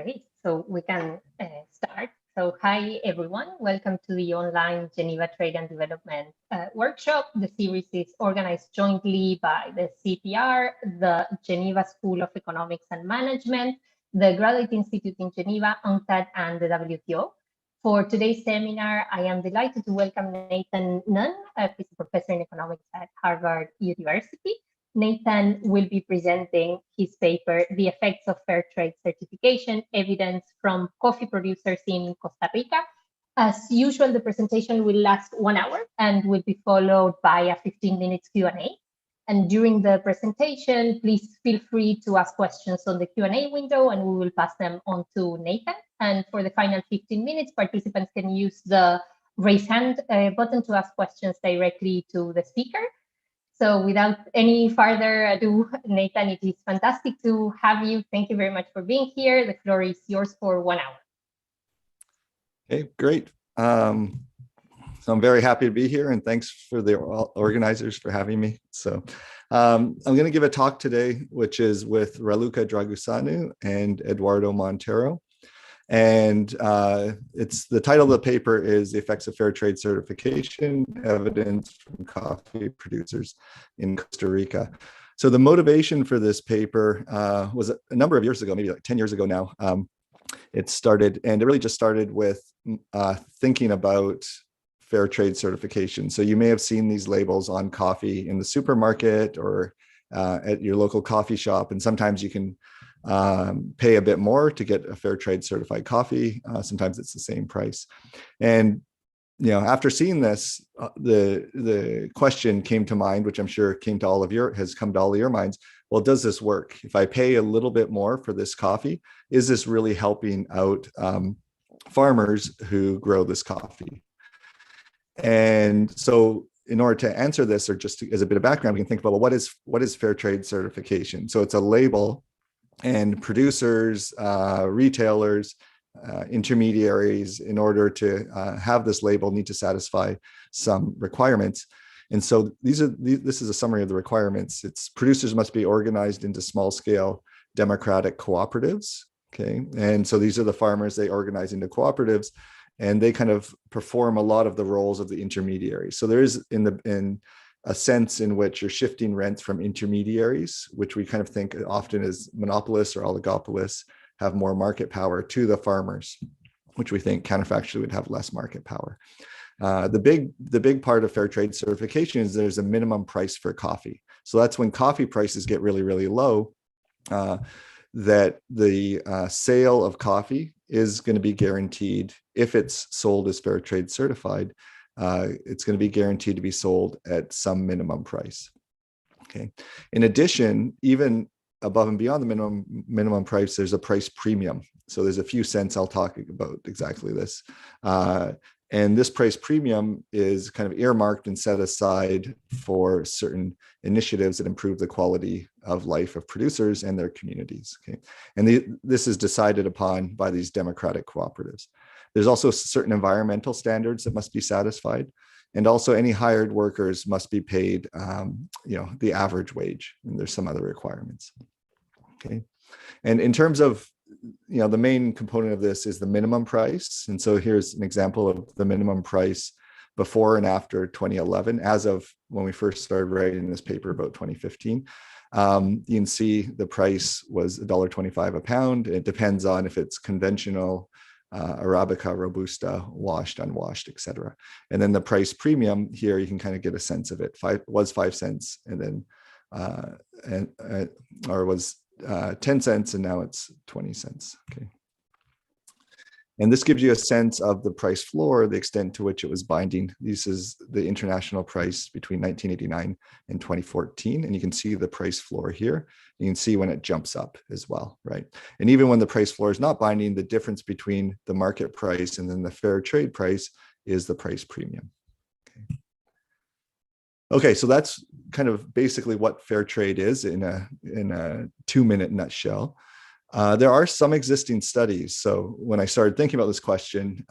Great. So we can start. So hi, everyone. Welcome to the online Geneva Trade and Development workshop. The series is organized jointly by the CEPR, the Geneva School of Economics and Management, the Graduate Institute in Geneva, UNCTAD, and the WTO. For today's seminar, I am delighted to welcome Nathan Nunn, who's a professor in economics at Harvard University. Nathan will be presenting his paper, The Effects of Fair Trade Certification, Evidence from Coffee Producers in Costa Rica. As usual, the presentation will last 1 hour and will be followed by a 15-minute Q&A. And during the presentation, please feel free to ask questions on the Q&A window and we will pass them on to Nathan. And for the final 15 minutes, participants can use the raise hand button to ask questions directly to the speaker. So without any further ado, Nathan, it is fantastic to have you. Thank you very much for being here. The floor is yours for 1 hour. Okay, great. So I'm very happy to be here and thanks for the organizers for having me. So I'm going to give a talk today, which is with Raluca Dragusanu and Eduardo Montero. And it's the title of the paper is The Effects of Fair Trade Certification, Evidence from Coffee Producers in Costa Rica. So the motivation for this paper was a number of years ago, maybe like 10 years ago now. It started, and it really just started with thinking about fair trade certification. So you may have seen these labels on coffee in the supermarket or at your local coffee shop, and sometimes you can pay a bit more to get a fair trade certified coffee. Sometimes it's the same price. And after seeing this, the question came to mind, which I'm sure has come to all of your minds. Well, does this work? If I pay a little bit more for this coffee, is this really helping out farmers who grow this coffee? And so in order to answer this, or just as a bit of background, we can think about, well, what is fair trade certification? So it's a label, and producers, retailers, intermediaries, in order to have this label, need to satisfy some requirements. And so this is a summary of the requirements. It's producers must be organized into small-scale democratic cooperatives. Okay, and so these are the farmers. They organize into cooperatives, and they kind of perform a lot of the roles of the intermediaries. So there is in a sense in which you're shifting rents from intermediaries, which we kind of think often as monopolists or oligopolists have more market power, to the farmers, which we think counterfactually would have less market power. The big part of fair trade certification is there's a minimum price for coffee. So that's when coffee prices get really, really low, that the sale of coffee is going to be guaranteed. If it's sold as fair trade certified, it's going to be guaranteed to be sold at some minimum price. Okay. In addition, even above and beyond the minimum price, there's a price premium. So there's a few cents. I'll talk about exactly this. And this price premium is kind of earmarked and set aside for certain initiatives that improve the quality of life of producers and their communities. Okay. And this is decided upon by these democratic cooperatives. There's also certain environmental standards that must be satisfied. And also any hired workers must be paid, the average wage. And there's some other requirements. Okay. And in terms of, the main component of this is the minimum price. And so here's an example of the minimum price before and after 2011, as of when we first started writing this paper about 2015. You can see the price was $1.25 a pound. It depends on if it's conventional, Arabica, Robusta, washed, unwashed, etc. And then the price premium here, you can kind of get a sense of it. Was 5 cents, and then was 10 cents, and now it's 20 cents. Okay. And this gives you a sense of the price floor, the extent to which it was binding. This is the international price between 1989 and 2014. And you can see the price floor here. You can see when it jumps up as well, right? And even when the price floor is not binding, the difference between the market price and then the fair trade price is the price premium. Okay, so that's kind of basically what fair trade is in a 2-minute nutshell. There are some existing studies. So when I started thinking about this question,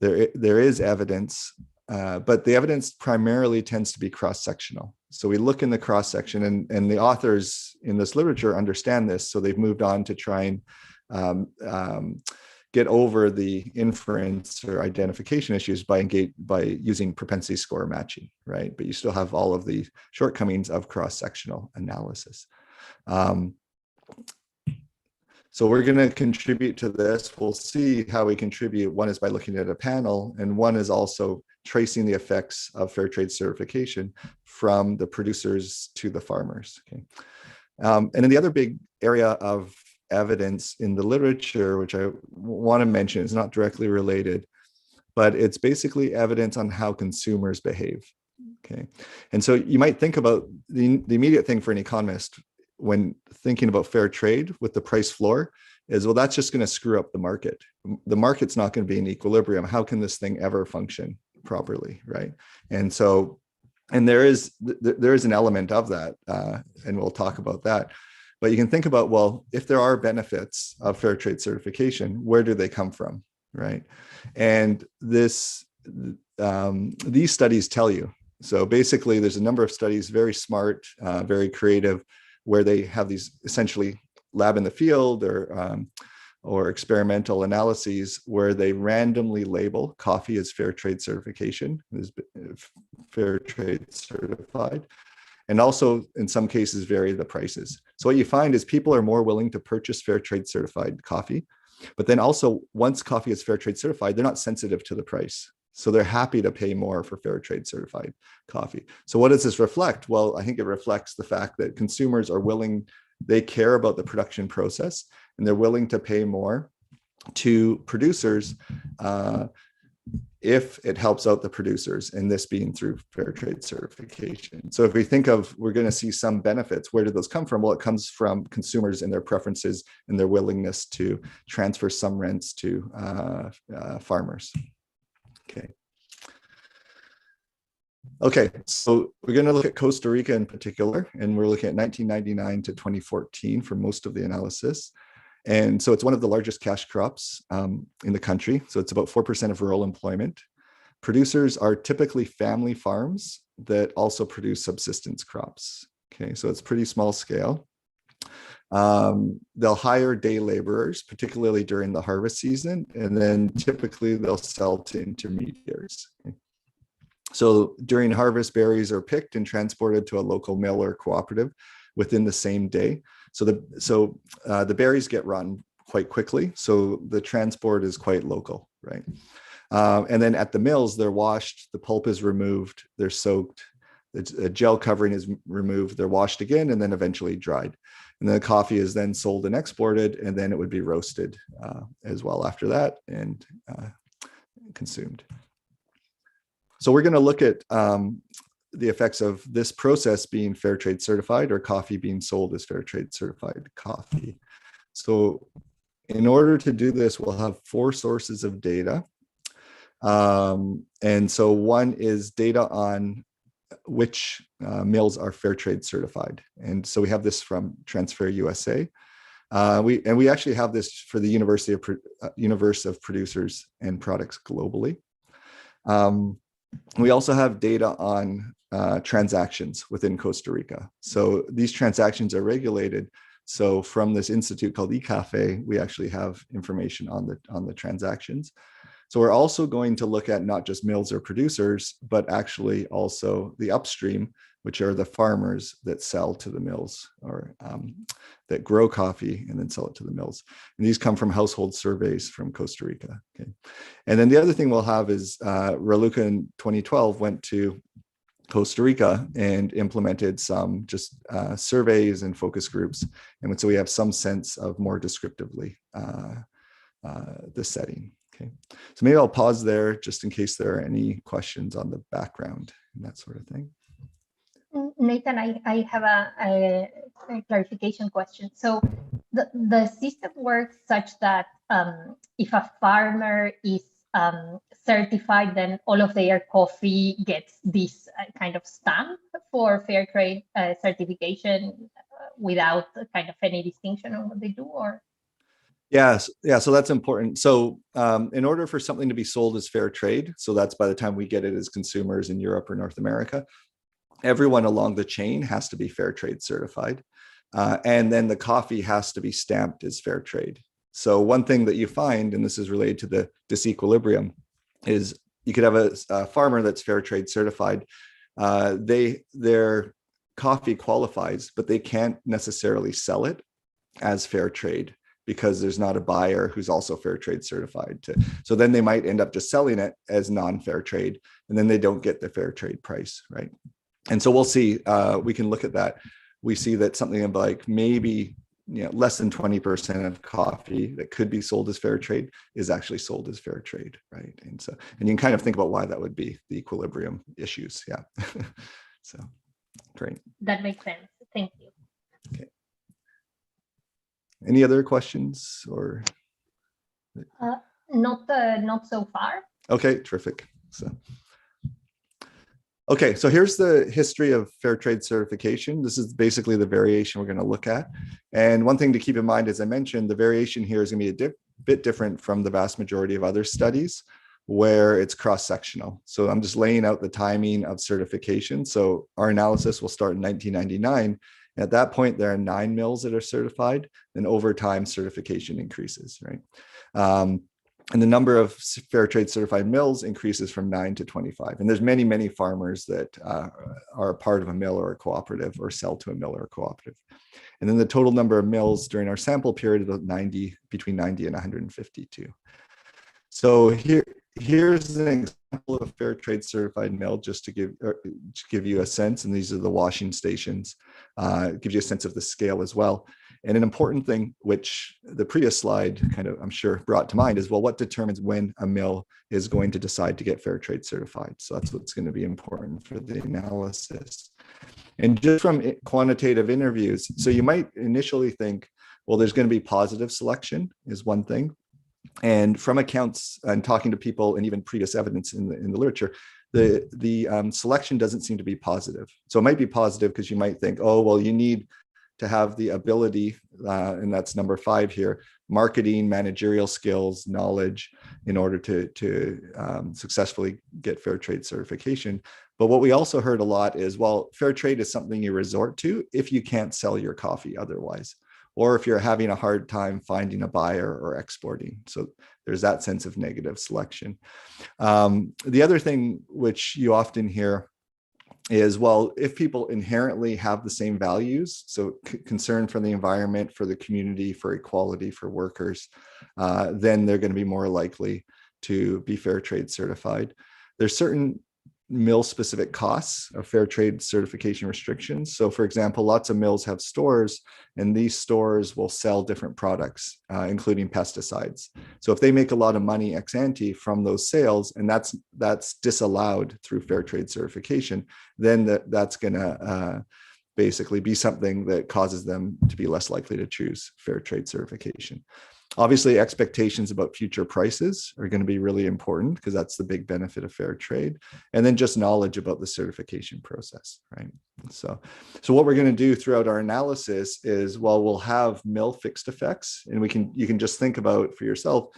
there is evidence, but the evidence primarily tends to be cross-sectional. So we look in the cross-section, and the authors in this literature understand this. So they've moved on to try and get over the inference or identification issues by using propensity score matching, right? But you still have all of the shortcomings of cross-sectional analysis. So we're going to contribute to this. We'll see how we contribute. One is by looking at a panel, and one is also tracing the effects of fair trade certification from the producers to the farmers. Okay. And then the other big area of evidence in the literature, which I want to mention, is not directly related, but it's basically evidence on how consumers behave. Okay. And so you might think about the immediate thing for an economist when thinking about fair trade with the price floor is, well, that's just going to screw up the market. The market's not going to be in equilibrium. How can this thing ever function properly, right? And so, and there is an element of that, and we'll talk about that. But you can think about, well, if there are benefits of fair trade certification, where do they come from, right? And these studies tell you. So basically, there's a number of studies, very smart, very creative, where they have these essentially lab in the field or experimental analyses where they randomly label coffee as fair trade certification, as fair trade certified, and also in some cases vary the prices. So what you find is people are more willing to purchase fair trade certified coffee, but then also once coffee is fair trade certified, they're not sensitive to the price. So they're happy to pay more for fair trade certified coffee. So what does this reflect? Well, I think it reflects the fact that consumers are willing, they care about the production process, and they're willing to pay more to producers if it helps out the producers, and this being through fair trade certification. So if we think of, we're going to see some benefits, where do those come from? Well, it comes from consumers and their preferences and their willingness to transfer some rents to farmers. Okay, so we're going to look at Costa Rica in particular, and we're looking at 1999 to 2014 for most of the analysis. And so it's one of the largest cash crops in the country. So it's about 4% of rural employment. Producers are typically family farms that also produce subsistence crops. Okay, so it's pretty small scale. They'll hire day laborers, particularly during the harvest season, and then typically they'll sell to intermediaries. Okay. So during harvest, berries are picked and transported to a local mill or cooperative within the same day. So the berries get rotten quite quickly, so the transport is quite local, right? And then at the mills, they're washed, the pulp is removed, they're soaked, the gel covering is removed, they're washed again, and then eventually dried. And then the coffee is then sold and exported, and then it would be roasted as well after that and consumed. So we're going to look at the effects of this process being fair trade certified or coffee being sold as fair trade certified coffee. So in order to do this, we'll have 4 sources of data. And so one is data on which mills are fair trade certified. And so we have this from Transfer USA. We actually have this for the universe of producers and products globally. We also have data on transactions within Costa Rica. So these transactions are regulated. So from this institute called eCafe, we actually have information on the transactions. So we're also going to look at not just mills or producers, but actually also the upstream, which are the farmers that sell to the mills or that grow coffee and then sell it to the mills. And these come from household surveys from Costa Rica. Okay. And then the other thing we'll have is Raluca in 2012 went to Costa Rica and implemented some just surveys and focus groups. And so we have some sense of more descriptively the setting. Okay, so maybe I'll pause there just in case there are any questions on the background and that sort of thing. Nathan, I have a clarification question. So the system works such that if a farmer is certified, then all of their coffee gets this kind of stamp for fair trade certification without kind of any distinction on what they do, or? Yes, yeah, so that's important. So in order for something to be sold as fair trade, so that's by the time we get it as consumers in Europe or North America, everyone along the chain has to be fair trade certified. And then the coffee has to be stamped as fair trade. So one thing that you find, and this is related to the disequilibrium, is you could have a farmer that's fair trade certified. Their coffee qualifies, but they can't necessarily sell it as fair trade because there's not a buyer who's also fair trade certified. So then they might end up just selling it as non-fair trade, and then they don't get the fair trade price, right? And so we'll see, we can look at that. We see that something like maybe less than 20% of coffee that could be sold as fair trade is actually sold as fair trade, right? And you can kind of think about why that would be, the equilibrium issues, yeah. So, great. That makes sense. Thank you. Okay. Any other questions or? Not so far. Okay, terrific. Okay, so here's the history of fair trade certification. This is basically the variation we're going to look at. And one thing to keep in mind, as I mentioned, the variation here is going to be a bit different from the vast majority of other studies where it's cross-sectional. So I'm just laying out the timing of certification. So our analysis will start in 1999. At that point, there are 9 mills that are certified, and over time, certification increases, right? And the number of fair trade certified mills increases from 9 to 25. And there's many, many farmers that are a part of a mill or a cooperative or sell to a mill or a cooperative. And then the total number of mills during our sample period is between 90 and 152. So here's an example of a fair trade certified mill, just to give you a sense. And these are the washing stations. It gives you a sense of the scale as well. And an important thing, which the previous slide kind of, I'm sure, brought to mind is, well, what determines when a mill is going to decide to get fair trade certified? So that's what's going to be important for the analysis. And just from quantitative interviews, so you might initially think, well, there's going to be positive selection is one thing. And from accounts and talking to people and even previous evidence in the literature, the selection doesn't seem to be positive. So it might be positive because you might think, oh, well, you need to have the ability, and that's number 5 here, marketing, managerial skills, knowledge, in order to successfully get fair trade certification. But what we also heard a lot is, well, fair trade is something you resort to if you can't sell your coffee otherwise, or if you're having a hard time finding a buyer or exporting. So there's that sense of negative selection. The other thing which you often hear is, well, if people inherently have the same values, so concern for the environment, for the community, for equality, for workers, then they're going to be more likely to be fair trade certified. There's certain mill-specific costs of fair trade certification restrictions. So for example, lots of mills have stores, and these stores will sell different products, including pesticides. So if they make a lot of money ex ante from those sales, and that's disallowed through fair trade certification, then that's going to basically be something that causes them to be less likely to choose fair trade certification. Obviously, expectations about future prices are going to be really important because that's the big benefit of fair trade. And then just knowledge about the certification process, right? So what we're going to do throughout our analysis is, well, we'll have mill fixed effects, and you can just think about for yourself,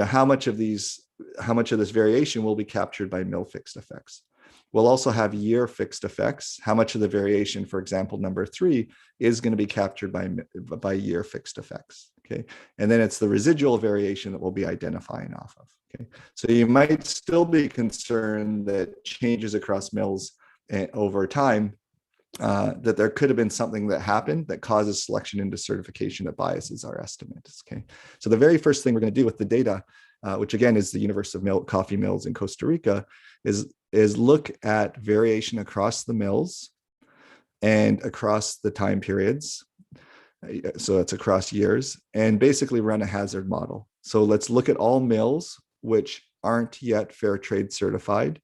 how much of this variation will be captured by mill fixed effects. We'll also have year fixed effects. How much of the variation, for example, number 3, is going to be captured by year fixed effects. Okay, and then it's the residual variation that we'll be identifying off of. Okay, so you might still be concerned that changes across mills over time, that there could have been something that happened that causes selection into certification that biases our estimates. Okay, so the very first thing we're going to do with the data, which again is the universe of coffee mills in Costa Rica, is look at variation across the mills and across the time periods. So it's across years, and basically run a hazard model. So let's look at all mills which aren't yet fair trade certified,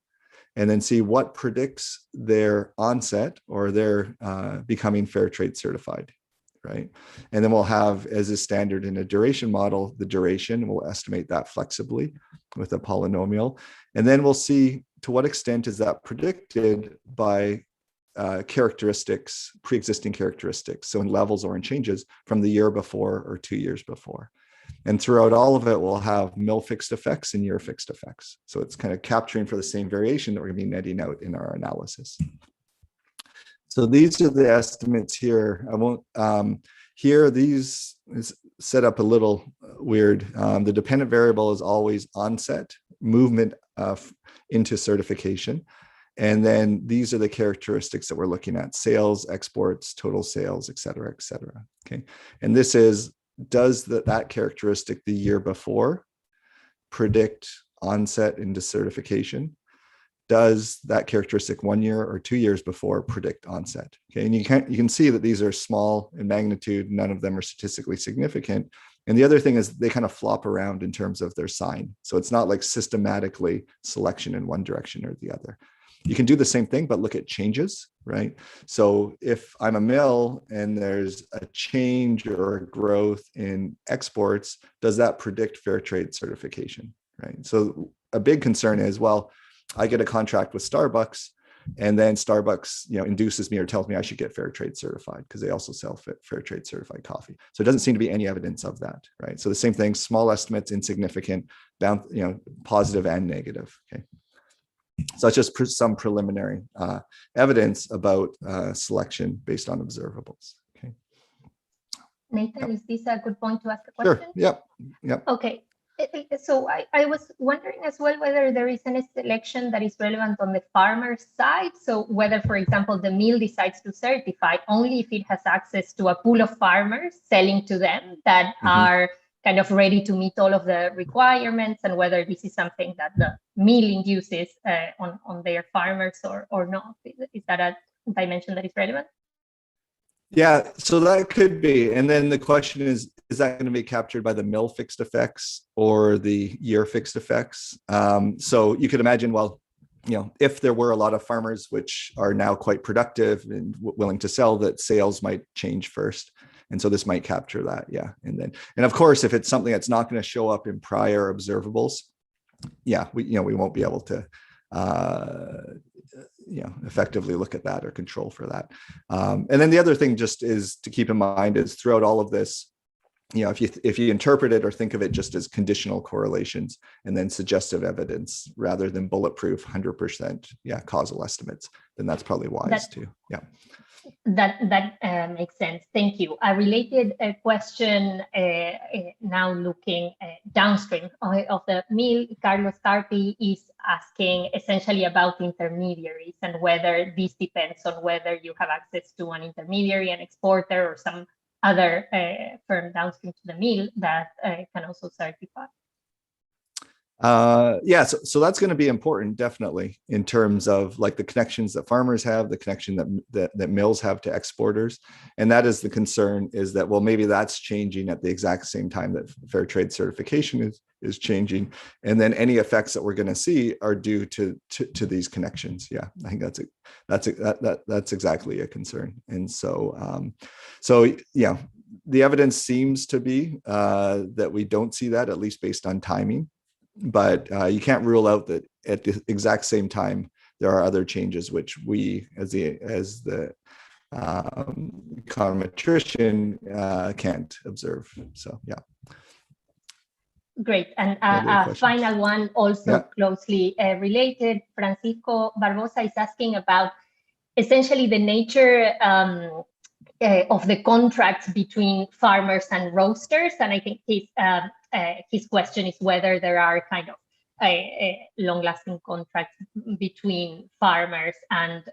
and then see what predicts their onset or their becoming fair trade certified, right? And then we'll have, as is standard in a duration model, the duration, we'll estimate that flexibly with a polynomial. And then we'll see to what extent is that predicted by characteristics, pre-existing characteristics, so in levels or in changes from the year before or 2 years before. And throughout all of it, we'll have mill fixed effects and year fixed effects. So it's kind of capturing for the same variation that we're going to be netting out in our analysis. So these are the estimates here. I won't, here, these set up a little weird. The dependent variable is always onset, movement into certification. And then these are the characteristics that we're looking at: sales, exports, total sales, et cetera, et cetera. Okay. And this is, does that characteristic the year before predict onset into certification? Does that characteristic 1 year or 2 years before predict onset? Okay, and you can see that these are small in magnitude. None of them are statistically significant. And the other thing is they kind of flop around in terms of their sign. So it's not like systematically selection in one direction or the other. You can do the same thing, but look at changes, right? So if I'm a mill and there's a change or a growth in exports, does that predict fair trade certification, right? So a big concern is, well, I get a contract with Starbucks, and then Starbucks, induces me or tells me I should get fair trade certified because they also sell fair trade certified coffee. So it doesn't seem to be any evidence of that, right? So the same thing: small estimates, insignificant, positive and negative. Okay, so it's just some preliminary evidence about selection based on observables. Okay, Nathan, is this a good point to ask a question? Sure. Yep. Okay. So I was wondering as well whether there is any selection that is relevant on the farmer's side. So whether, for example, the mill decides to certify only if it has access to a pool of farmers selling to them that are kind of ready to meet all of the requirements, and whether this is something that the mill induces on their farmers or not. Is that a dimension that is relevant? Yeah, so that could be. And then the question is that going to be captured by the mill fixed effects or the year fixed effects? So you could imagine, well, if there were a lot of farmers which are now quite productive and willing to sell, that sales might change first. And so this might capture that. Yeah. And of course, if it's something that's not going to show up in prior observables, we won't be able to effectively look at that or control for that. And then the other thing just is to keep in mind is throughout all of this, if you interpret it or think of it just as conditional correlations and then suggestive evidence rather than bulletproof 100% causal estimates, then that's probably wise too. Yeah. That makes sense. Thank you. A related question now looking downstream of the mill, Carlos Carpi is asking essentially about intermediaries and whether this depends on whether you have access to an intermediary, an exporter, or some other firm downstream to the mill that can also certify. So that's going to be important, definitely, in terms of like the connections that farmers have, the connection that mills have to exporters. And that is the concern, is that, well, maybe that's changing at the exact same time that fair trade certification is changing. And then any effects that we're going to see are due to these connections. Yeah, I think that's exactly a concern. And so, the evidence seems to be that we don't see that, at least based on timing. But you can't rule out that at the exact same time there are other changes which we, as the econometrician, can't observe. So yeah. Great. And a final one, also closely related. Francisco Barbosa is asking about essentially the nature of the contracts between farmers and roasters, and I think his question is whether there are kind of long-lasting contracts between farmers and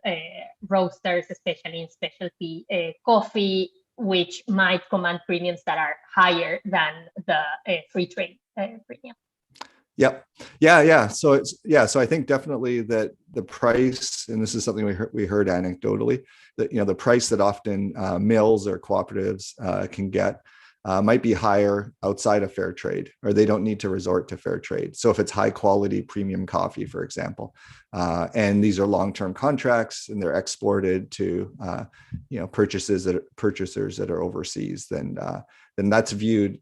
roasters, especially in specialty coffee, which might command premiums that are higher than the free trade premium. Yep. Yeah. So So I think definitely that the price, and this is something we heard anecdotally, that the price that often mills or cooperatives can get might be higher outside of fair trade, or they don't need to resort to fair trade. So if it's high quality premium coffee, for example, and these are long-term contracts and they're exported to purchasers that are overseas, then that's viewed,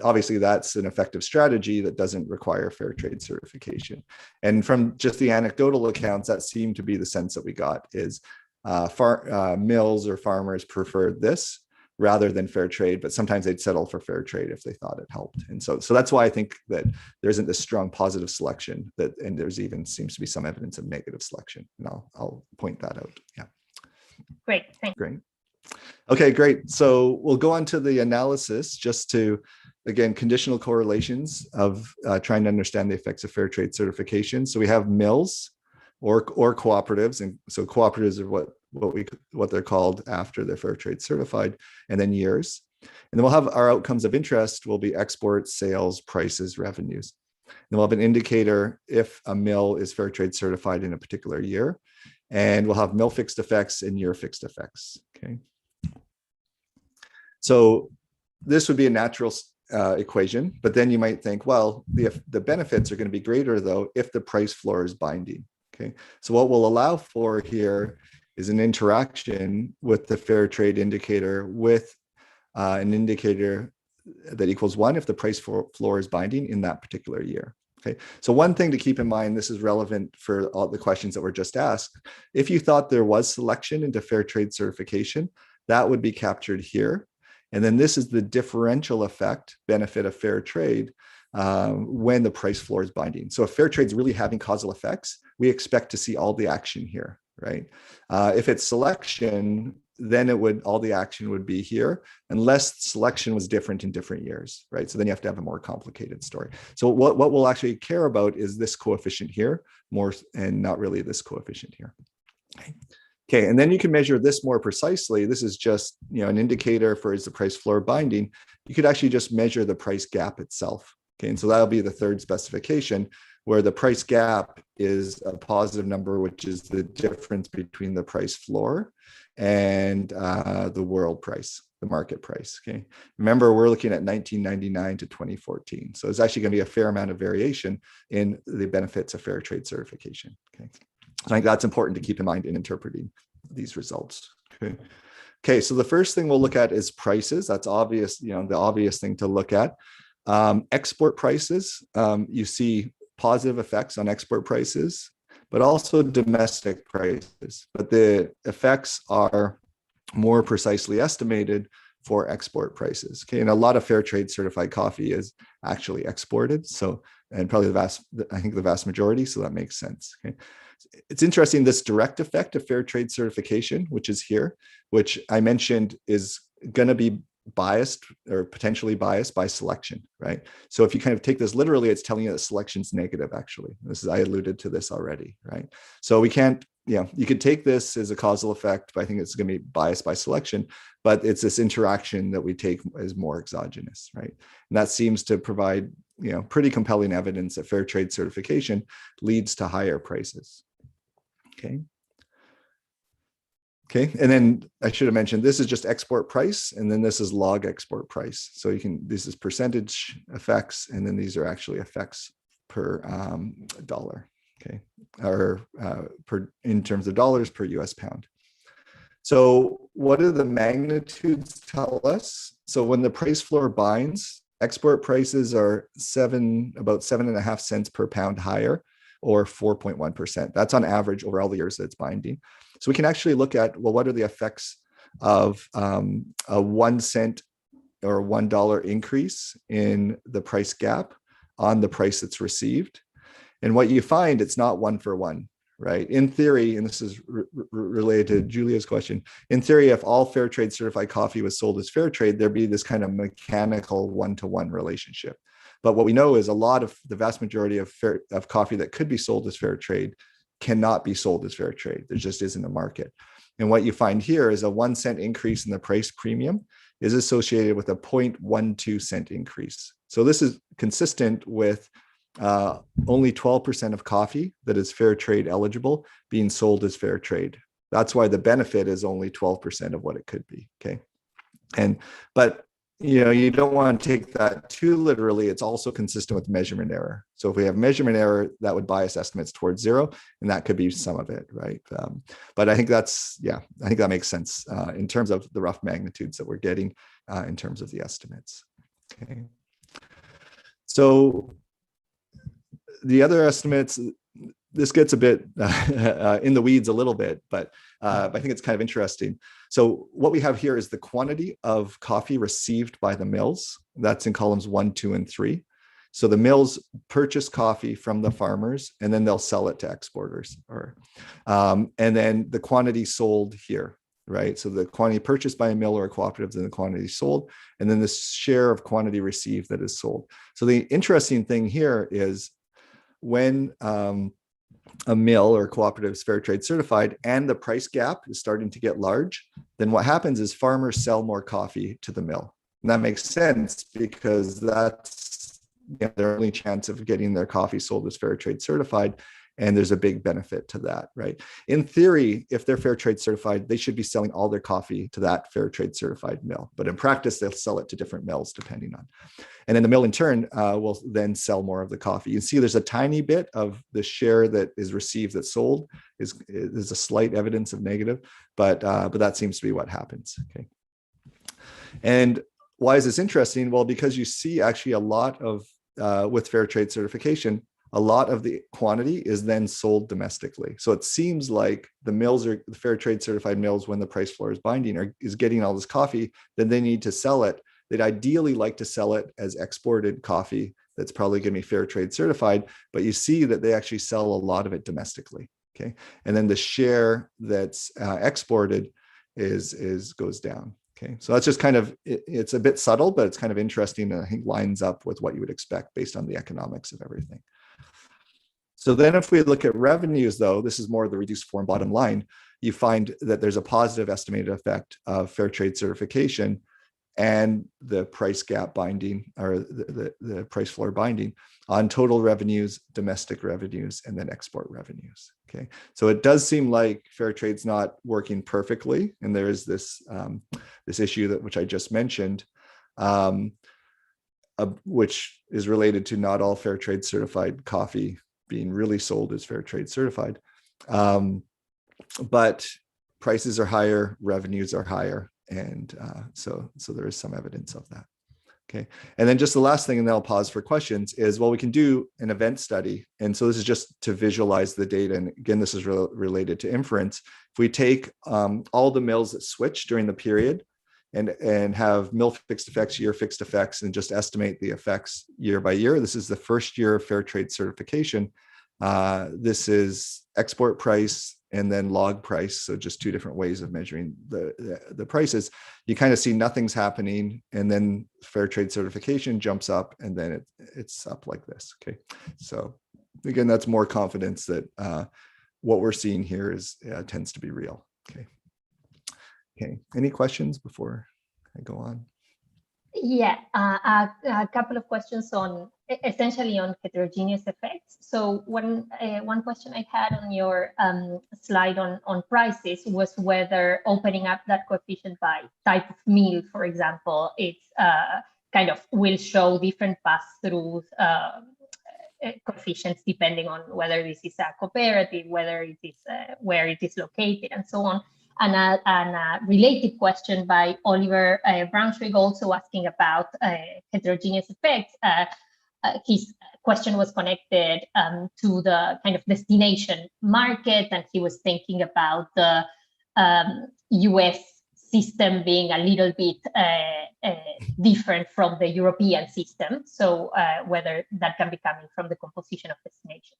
obviously that's an effective strategy that doesn't require fair trade certification. And from just the anecdotal accounts, that seemed to be the sense that we got, is mills or farmers preferred this rather than fair trade, but sometimes they'd settle for fair trade if they thought it helped. And so that's why I think that there isn't this strong positive selection, and there's even seems to be some evidence of negative selection. And I'll point that out. Yeah. Great. Thanks. Great. Okay, great. So we'll go on to the analysis just to, again, conditional correlations of trying to understand the effects of fair trade certification. So we have mills or cooperatives, and so cooperatives are what they're called after they're fair trade certified, and then years. And then we'll have our outcomes of interest will be exports, sales, prices, revenues. And we'll have an indicator if a mill is fair trade certified in a particular year. And we'll have mill fixed effects and year fixed effects. Okay. So this would be a natural equation, but then you might think, well, the benefits are going to be greater though if the price floor is binding. Okay. So what we'll allow for here is an interaction with the fair trade indicator with an indicator that equals 1 if the price floor is binding in that particular year. Okay, so one thing to keep in mind, this is relevant for all the questions that were just asked. If you thought there was selection into fair trade certification, that would be captured here. And then this is the differential effect benefit of fair trade when the price floor is binding. So if fair trade is really having causal effects, we expect to see all the action here, right? If it's selection, then all the action would be here, unless selection was different in different years, right? So then you have to have a more complicated story. So what we'll actually care about is this coefficient here more, and not really this coefficient here. Okay, and then you can measure this more precisely. This is just, an indicator for is the price floor binding. You could actually just measure the price gap itself. Okay, and so that'll be the third specification, where the price gap is a positive number, which is the difference between the price floor and the world price, the market price. Okay, remember we're looking at 1999 to 2014, so it's actually going to be a fair amount of variation in the benefits of fair trade certification. Okay, so I think that's important to keep in mind in interpreting these results. Okay. Okay, so the first thing we'll look at is prices. That's obvious, the obvious thing to look at. Export prices, you see positive effects on export prices, but also domestic prices. But the effects are more precisely estimated for export prices. Okay, and a lot of fair trade certified coffee is actually exported. So, and probably I think the vast majority. So that makes sense. Okay, it's interesting, this direct effect of fair trade certification, which is here, which I mentioned is going to be biased or potentially biased by selection, right? So if you kind of take this literally, it's telling you that selection's negative, actually. I alluded to this already, right? So we can't, you could take this as a causal effect, but I think it's going to be biased by selection, but it's this interaction that we take as more exogenous, right? And that seems to provide, pretty compelling evidence that fair trade certification leads to higher prices. Okay. Okay, and then I should have mentioned, this is just export price, and then this is log export price. So this is percentage effects, and then these are actually effects per dollar, okay, or in terms of dollars per US pound. So what do the magnitudes tell us? So when the price floor binds, export prices are about 7.5 cents per pound higher, or 4.1%. That's on average over all the years that it's binding. So we can actually look at, well, what are the effects of a 1 cent or $1 increase in the price gap on the price that's received? And what you find, it's not 1 for 1, right? In theory, and this is related to Julia's question, in theory, if all fair trade certified coffee was sold as fair trade, there'd be this kind of mechanical 1-to-1 relationship. But what we know is the vast majority of coffee that could be sold as fair trade cannot be sold as fair trade. There just isn't a market. And what you find here is a 1 cent increase in the price premium is associated with a 0.12 cent increase. So this is consistent with only 12% of coffee that is fair trade eligible being sold as fair trade. That's why the benefit is only 12% of what it could be. Okay. But you don't want to take that too literally. It's also consistent with measurement error. So if we have measurement error, that would bias estimates towards 0, and that could be some of it, right? But I think I think that makes sense in terms of the rough magnitudes that we're getting in terms of the estimates. Okay. So the other estimates, this gets a bit in the weeds a little bit, but I think it's kind of interesting. So what we have here is the quantity of coffee received by the mills. That's in columns 1, 2, and 3. So the mills purchase coffee from the farmers, and then they'll sell it to exporters. And then the quantity sold here. right? So the quantity purchased by a mill or a cooperative, then the quantity sold, and then the share of quantity received that is sold. So the interesting thing here is when a mill or cooperative is fair trade certified and the price gap is starting to get large, then what happens is farmers sell more coffee to the mill. And that makes sense because that's their only chance of getting their coffee sold as fair trade certified. And there's a big benefit to that, right? In theory, if they're fair trade certified, they should be selling all their coffee to that fair trade certified mill. But in practice, they'll sell it to different mills depending on. And then the mill in turn will then sell more of the coffee. You see there's a tiny bit of the share that is received that's sold is a slight evidence of negative, but that seems to be what happens, okay? And why is this interesting? Well, because you see actually a lot of, with fair trade certification, a lot of the quantity is then sold domestically. So it seems like the mills are the fair trade certified mills, when the price floor is binding, is getting all this coffee, then they need to sell it. They'd ideally like to sell it as exported coffee that's probably going to be fair trade certified, but you see that they actually sell a lot of it domestically, okay? And then the share that's exported goes down, okay? So that's just kind of, it's a bit subtle, but it's kind of interesting, and I think lines up with what you would expect based on the economics of everything. So then if we look at revenues, though, this is more the reduced form bottom line, you find that there's a positive estimated effect of fair trade certification and the price gap binding, or the price floor binding, on total revenues, domestic revenues, and then export revenues, okay? So it does seem like fair trade's not working perfectly, and there is this, this issue which I just mentioned, which is related to not all fair trade certified coffee being really sold as fair trade certified. But prices are higher, revenues are higher. And so there is some evidence of that. Okay. And then just the last thing, and then I'll pause for questions, is, well, we can do an event study. And so this is just to visualize the data. And again, this is related to inference. If we take all the mills that switch during the period and have mill fixed effects, year fixed effects, and just estimate the effects year by year. This is the first year of fair trade certification. This is export price and then log price. So just two different ways of measuring the prices. You kind of see nothing's happening, and then fair trade certification jumps up, and then it's up like this, okay? So again, that's more confidence that what we're seeing here tends to be real, okay? Okay, any questions before I go on? Yeah, a couple of questions on essentially on heterogeneous effects. So one question I had on your slide on prices was whether opening up that coefficient by type of mill, for example, it's kind of will show different pass-throughs coefficients depending on whether this is a cooperative, whether it is where it is located, and so on. And a related question by Oliver Braunschweig, also asking about heterogeneous effects. His question was connected to the kind of destination market, and he was thinking about the US system being a little bit different from the European system. So whether that can be coming from the composition of destinations.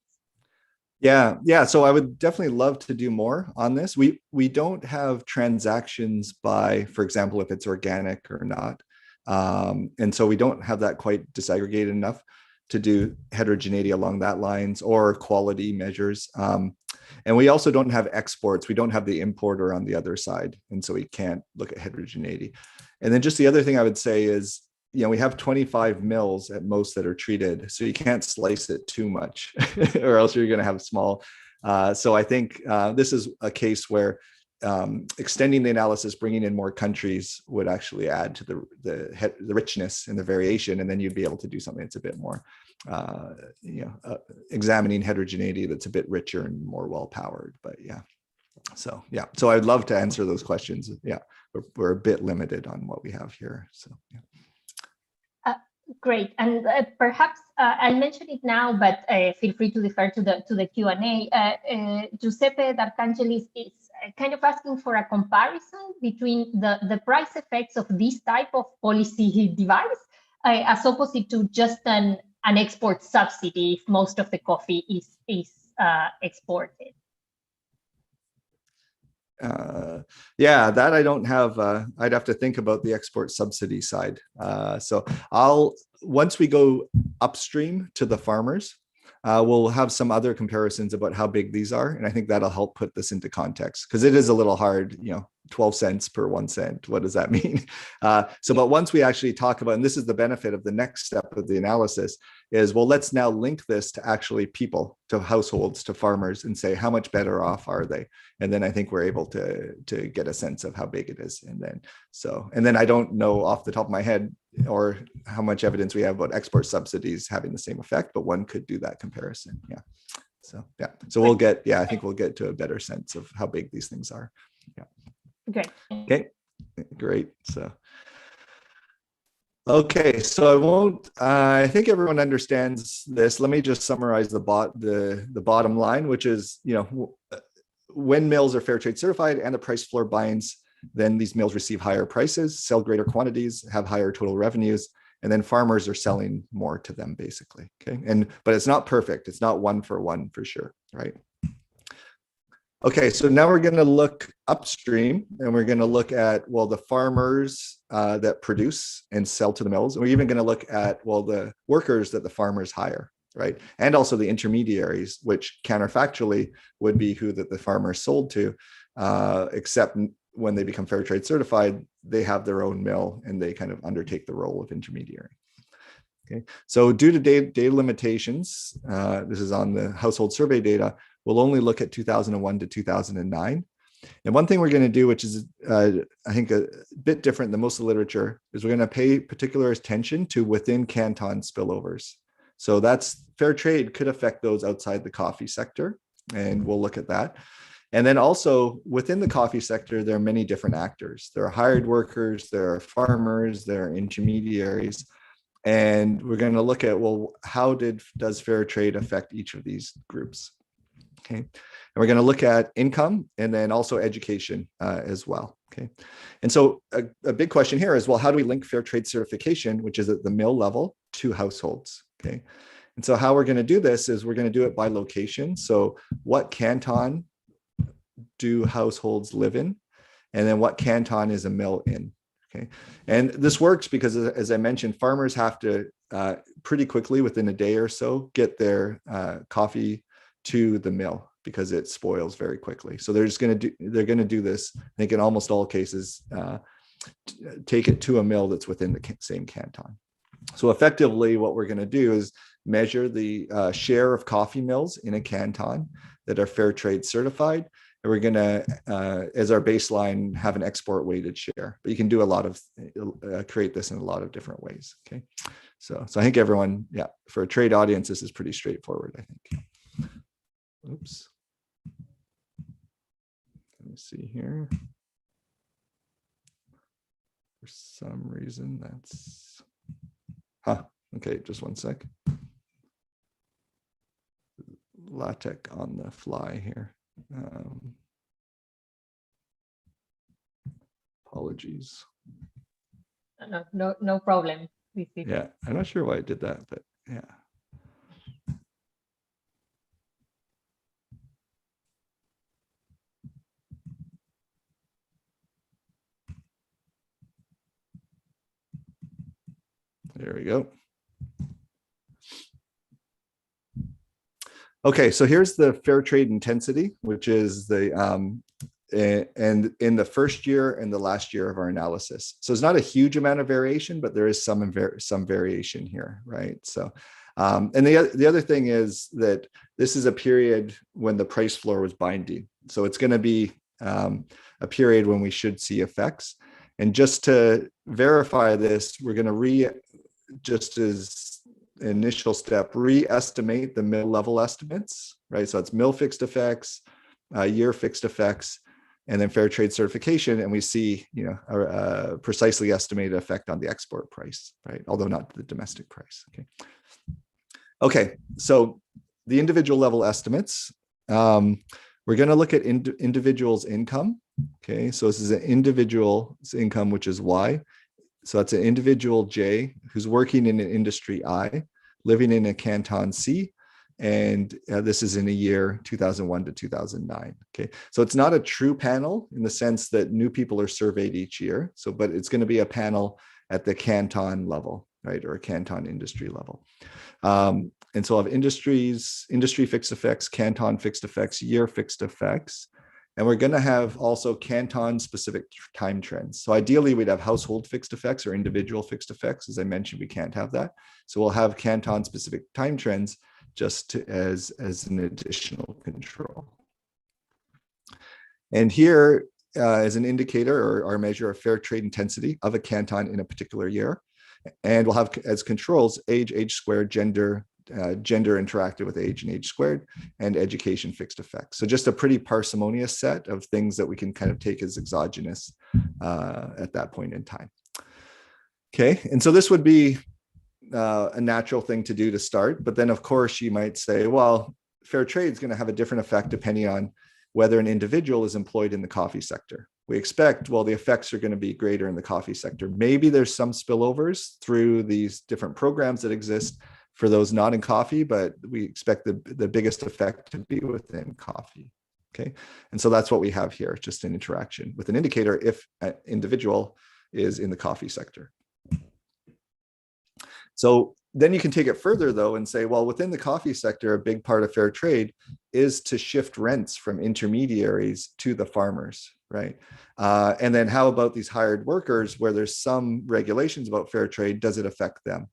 Yeah. So I would definitely love to do more on this. We don't have transactions by, for example, if it's organic or not. And so we don't have that quite disaggregated enough to do heterogeneity along that lines or quality measures. And we also don't have exports. We don't have the importer on the other side. And so we can't look at heterogeneity. And then just the other thing I would say is, we have 25 mills at most that are treated, so you can't slice it too much or else you're going to have small. So I think this is a case where extending the analysis, bringing in more countries would actually add to the richness and the variation, and then you'd be able to do something that's a bit more, examining heterogeneity that's a bit richer and more well-powered. But so I'd love to answer those questions. We're a bit limited on what we have here. So Great, and perhaps I'll mention it now, but feel free to defer to the Q&A. Giuseppe D'Arcangelis is kind of asking for a comparison between the price effects of this type of policy device as opposite to just an export subsidy if most of the coffee is exported. Yeah, that I don't have. I'd have to think about the export subsidy side. So once we go upstream to the farmers, we'll have some other comparisons about how big these are, and I think that'll help put this into context, because it is a little hard. 12 cents per 1 cent. What does that mean? But once we actually talk about, and this is the benefit of the next step of the analysis, is, well, let's now link this to actually people, to households, to farmers, and say how much better off are they? And then I think we're able to get a sense of how big it is. And then I don't know off the top of my head or how much evidence we have about export subsidies having the same effect, but one could do that comparison. Yeah. So I think we'll get to a better sense of how big these things are. Yeah. Great. Okay, great. Okay, so I think everyone understands this. Let me just summarize the bottom line, which is, when mills are fair trade certified and the price floor binds, then these mills receive higher prices, sell greater quantities, have higher total revenues, and then farmers are selling more to them, basically. Okay, but it's not perfect. It's not one for one for sure, right? Okay, so now we're going to look upstream, and we're going to look at, well, the farmers that produce and sell to the mills. And we're even going to look at, well, the workers that the farmers hire, right? And also the intermediaries, which counterfactually would be who that the farmers sold to, except when they become fair trade certified, they have their own mill and they kind of undertake the role of intermediary. Okay, so due to data limitations, this is on the household survey data, we'll only look at 2001 to 2009. And one thing we're going to do, which is, I think, a bit different than most of the literature, is we're going to pay particular attention to within canton spillovers. So that's fair trade could affect those outside the coffee sector, and we'll look at that. And then also within the coffee sector, there are many different actors. There are hired workers, there are farmers, there are intermediaries. And we're going to look at, well, how does fair trade affect each of these groups? Okay, and we're going to look at income and then also education as well. Okay, and so a big question here is, well, how do we link fair trade certification, which is at the mill level, to households? Okay, and so how we're going to do this is we're going to do it by location. So what canton do households live in, and then what canton is a mill in? Okay, and this works because, as I mentioned, farmers have to pretty quickly, within a day or so, get their coffee to the mill because it spoils very quickly. So they're going to do this, I think, in almost all cases, take it to a mill that's within the same canton. So effectively, what we're going to do is measure the share of coffee mills in a canton that are fair trade certified. And we're going to, as our baseline, have an export weighted share. But you can do create this in a lot of different ways. Okay, so I think everyone, for a trade audience, this is pretty straightforward, I think. Oops. Let me see here. For some reason, that's, okay, just one sec. LaTeX on the fly here. Apologies. No problem. Yeah, I'm not sure why I did that, but yeah. There we go. Okay, so here's the fair trade intensity, which is the and in the first year and the last year of our analysis. So it's not a huge amount of variation, but there is some variation here, right? So, and the other thing is that this is a period when the price floor was binding. So it's going to be a period when we should see effects. And just to verify this, we're going to just as initial step, re-estimate the mill level estimates, right? So it's mill fixed effects, year fixed effects, and then fair trade certification. And we see, a precisely estimated effect on the export price, right? Although not the domestic price, okay? Okay, so the individual level estimates, we're gonna look at individual's income, okay? So this is an individual's income, which is Y. So that's an individual J who's working in an industry I, living in a canton C, And this is in a year 2001 to 2009. Okay, so it's not a true panel in the sense that new people are surveyed each year. So, but it's going to be a panel at the canton level, right, or a canton industry level. And so I'll have industry fixed effects, canton fixed effects, year fixed effects. And we're going to have also canton specific time trends. So ideally we'd have household fixed effects or individual fixed effects. As I mentioned, we can't have that. So we'll have canton specific time trends just as an additional control. And here is an indicator or our measure of fair trade intensity of a canton in a particular year. And we'll have as controls age squared, gender interacted with age and age squared, and education fixed effects. So just a pretty parsimonious set of things that we can kind of take as exogenous at that point in time. Okay, and so this would be a natural thing to do to start. But then of course you might say, well, fair trade is going to have a different effect depending on whether an individual is employed in the coffee sector. We expect, well, the effects are going to be greater in the coffee sector. Maybe there's some spillovers through these different programs that exist for those not in coffee, but we expect the biggest effect to be within coffee. Okay, and so that's what we have here, just an interaction with an indicator if an individual is in the coffee sector. So then you can take it further though and say, well, within the coffee sector, a big part of fair trade is to shift rents from intermediaries to the farmers, right? And then how about these hired workers where there's some regulations about fair trade, does it affect them?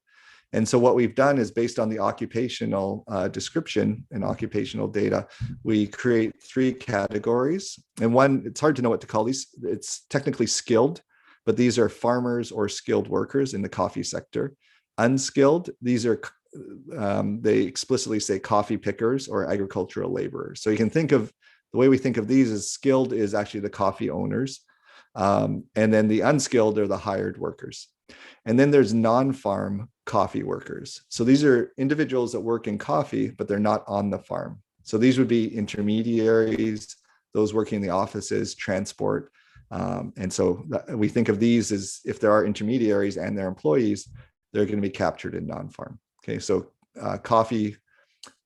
And so what we've done is based on the occupational description and occupational data, we create 3 categories. And one, it's hard to know what to call these. It's technically skilled, but these are farmers or skilled workers in the coffee sector. Unskilled, these are, they explicitly say coffee pickers or agricultural laborers. So you can think of, the way we think of these as skilled is actually the coffee owners. And then the unskilled are the hired workers. And then there's non-farm coffee workers. So these are individuals that work in coffee, but they're not on the farm. So these would be intermediaries, those working in the offices, transport. And so we think of these as if there are intermediaries and their employees, they're going to be captured in non-farm. Okay, so coffee,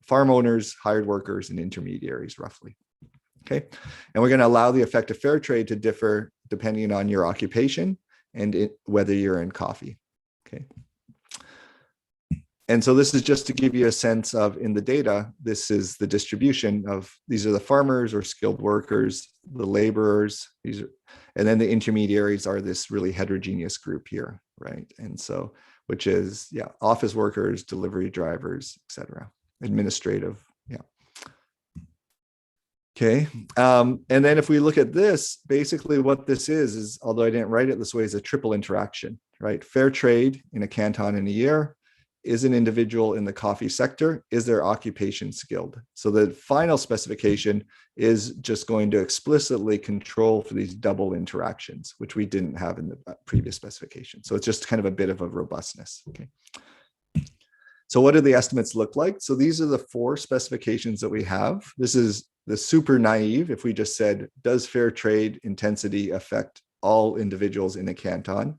farm owners, hired workers, and intermediaries roughly. Okay, and we're going to allow the effect of fair trade to differ depending on your occupation and whether you're in coffee. Okay. And so this is just to give you a sense of, in the data, this is the distribution of, these are the farmers or skilled workers, the laborers, these are, and then the intermediaries are this really heterogeneous group here, right? And so, which is, yeah, office workers, delivery drivers, etc., administrative, yeah. Okay, and then if we look at this, basically what this is, although I didn't write it this way, is a triple interaction, right? Fair trade in a canton in a year, is an individual in the coffee sector, is their occupation skilled? So the final specification is just going to explicitly control for these double interactions, which we didn't have in the previous specification. So it's just kind of a bit of a robustness, okay? So what do the estimates look like? So these are the 4 specifications that we have. This is the super naive. If we just said, does fair trade intensity affect all individuals in a canton?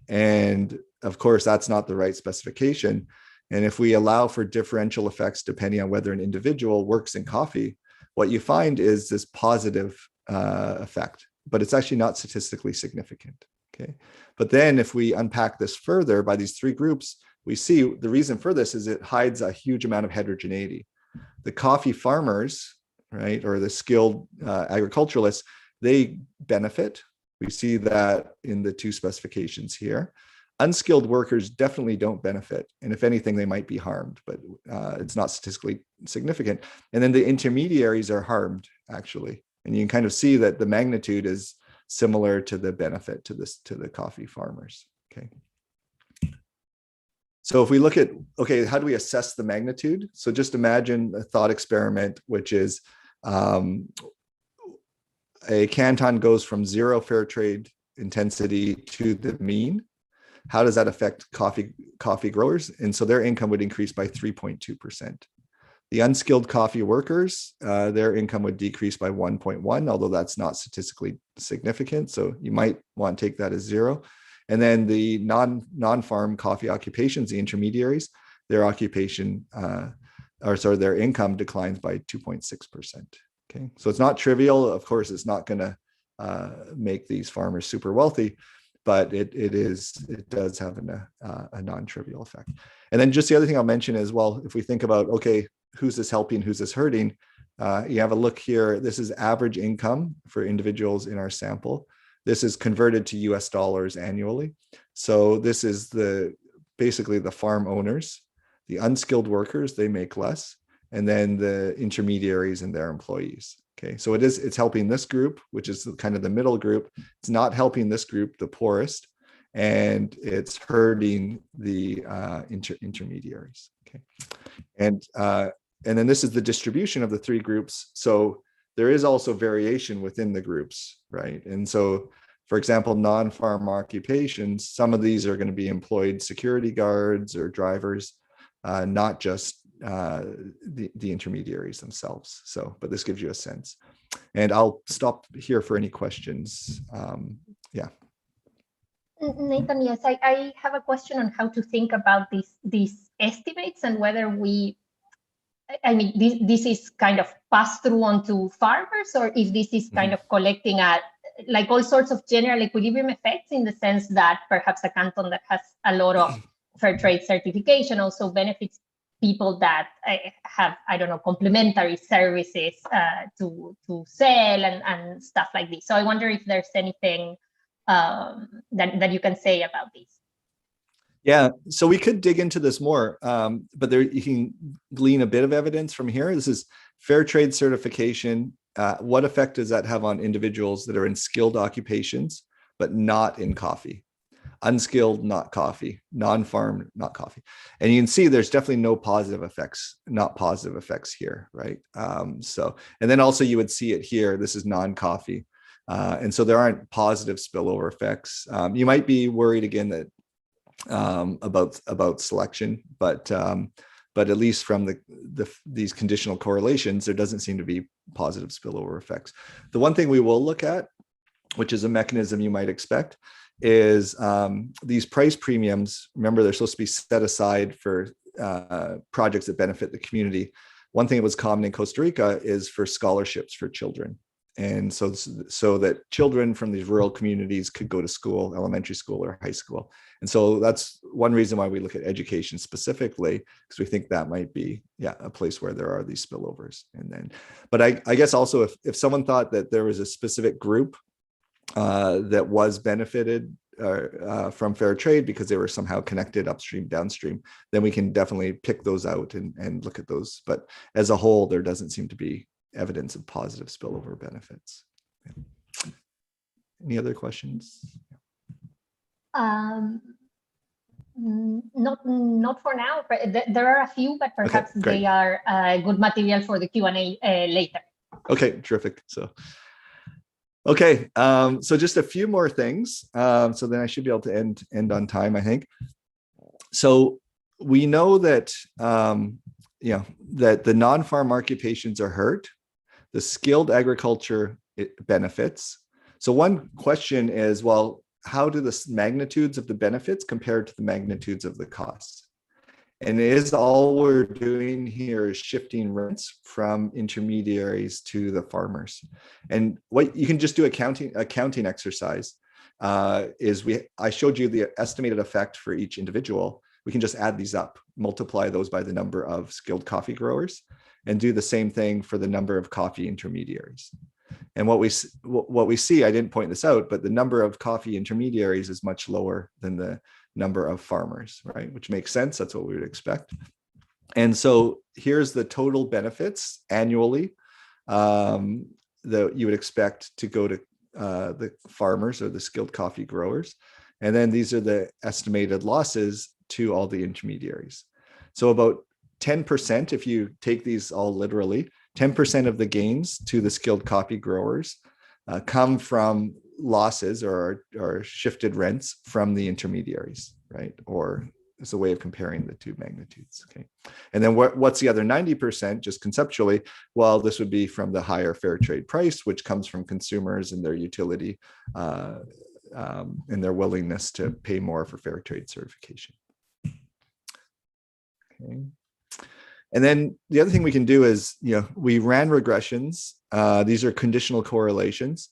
And of course, that's not the right specification. And if we allow for differential effects depending on whether an individual works in coffee, what you find is this positive effect, but it's actually not statistically significant. Okay. But then if we unpack this further by these 3 groups, we see the reason for this is it hides a huge amount of heterogeneity. The coffee farmers, right, or the skilled agriculturalists, they benefit. We see that in the 2 specifications here. Unskilled workers definitely don't benefit. And if anything, they might be harmed, but it's not statistically significant. And then the intermediaries are harmed, actually. And you can kind of see that the magnitude is similar to the benefit to the coffee farmers, okay? So if we look at, okay, how do we assess the magnitude? So just imagine a thought experiment, which is a canton goes from 0 fair trade intensity to the mean. How does that affect coffee growers? And so their income would increase by 3.2%. The unskilled coffee workers, their income would decrease by 1.1, although that's not statistically significant. So you might want to take that as 0. And then the non-farm coffee occupations, the intermediaries, their occupation or sorry, their income declines by 2.6%. Okay, so it's not trivial. Of course, it's not going to make these farmers super wealthy, but it does have a non-trivial effect. And then just the other thing I'll mention is, well, if we think about, okay, who's this helping, who's this hurting? You have a look here. This is average income for individuals in our sample. This is converted to US dollars annually. So this is basically the farm owners, the unskilled workers, they make less, and then the intermediaries and their employees. Okay, so it's helping this group, which is kind of the middle group. It's not helping this group, the poorest, and it's hurting the intermediaries. Okay, and then this is the distribution of the three groups. So there is also variation within the groups, right? And so, for example, non-farm occupations, some of these are going to be employed security guards or drivers, not just the intermediaries themselves. So, but this gives you a sense. And I'll stop here for any questions. Yeah. Nathan, yes, I have a question on how to think about these estimates and whether I mean, this is kind of passed through onto farmers, or if this is kind of collecting like all sorts of general equilibrium effects, in the sense that perhaps a canton that has a lot of fair trade certification also benefits people that have, I don't know, complementary services to sell and stuff like this. So I wonder if there's anything that you can say about this. Yeah, so we could dig into this more, but there you can glean a bit of evidence from here. This is fair trade certification. What effect does that have on individuals that are in skilled occupations, but not in coffee? Unskilled, not coffee. Non-farm, not coffee. And you can see there's definitely no positive effects, not positive effects here, right? So, and then also you would see it here. This is non-coffee. And so there aren't positive spillover effects. You might be worried again that about selection, but at least from these conditional correlations, there doesn't seem to be positive spillover effects. The one thing we will look at, which is a mechanism you might expect, is these price premiums. Remember, they're supposed to be set aside for projects that benefit the community. One thing that was common in Costa Rica is for scholarships for children. And so that children from these rural communities could go to school, elementary school or high school. And so that's one reason why we look at education specifically, because we think that might be, a place where there are these spillovers. And then, but I guess also if someone thought that there was a specific group that was benefited from fair trade because they were somehow connected upstream, downstream, then we can definitely pick those out and look at those. But as a whole, there doesn't seem to be evidence of positive spillover benefits. Any other questions? Not for now. There are a few, but perhaps they are good material for the Q&A later. Okay, terrific. So, okay, so just a few more things. So then I should be able to end on time, I think. So we know that that the non-farm occupations are hurt. The skilled agriculture benefits. So one question is, well, how do the magnitudes of the benefits compare to the magnitudes of the costs? And is all we're doing here is shifting rents from intermediaries to the farmers? And what you can just do a counting exercise I showed you the estimated effect for each individual. We can just add these up, multiply those by the number of skilled coffee growers, and do the same thing for the number of coffee intermediaries. And what we see, I didn't point this out, but the number of coffee intermediaries is much lower than the number of farmers, right? Which makes sense. That's what we would expect. And so here's the total benefits annually that you would expect to go to the farmers or the skilled coffee growers. And then these are the estimated losses to all the intermediaries. So about 10%, if you take these all literally, 10% of the gains to the skilled coffee growers come from losses or shifted rents from the intermediaries, right? Or it's a way of comparing the two magnitudes, okay? And then what's the other 90%, just conceptually? Well, this would be from the higher fair trade price, which comes from consumers and their utility and their willingness to pay more for fair trade certification. Okay. And then the other thing we can do is, we ran regressions. These are conditional correlations.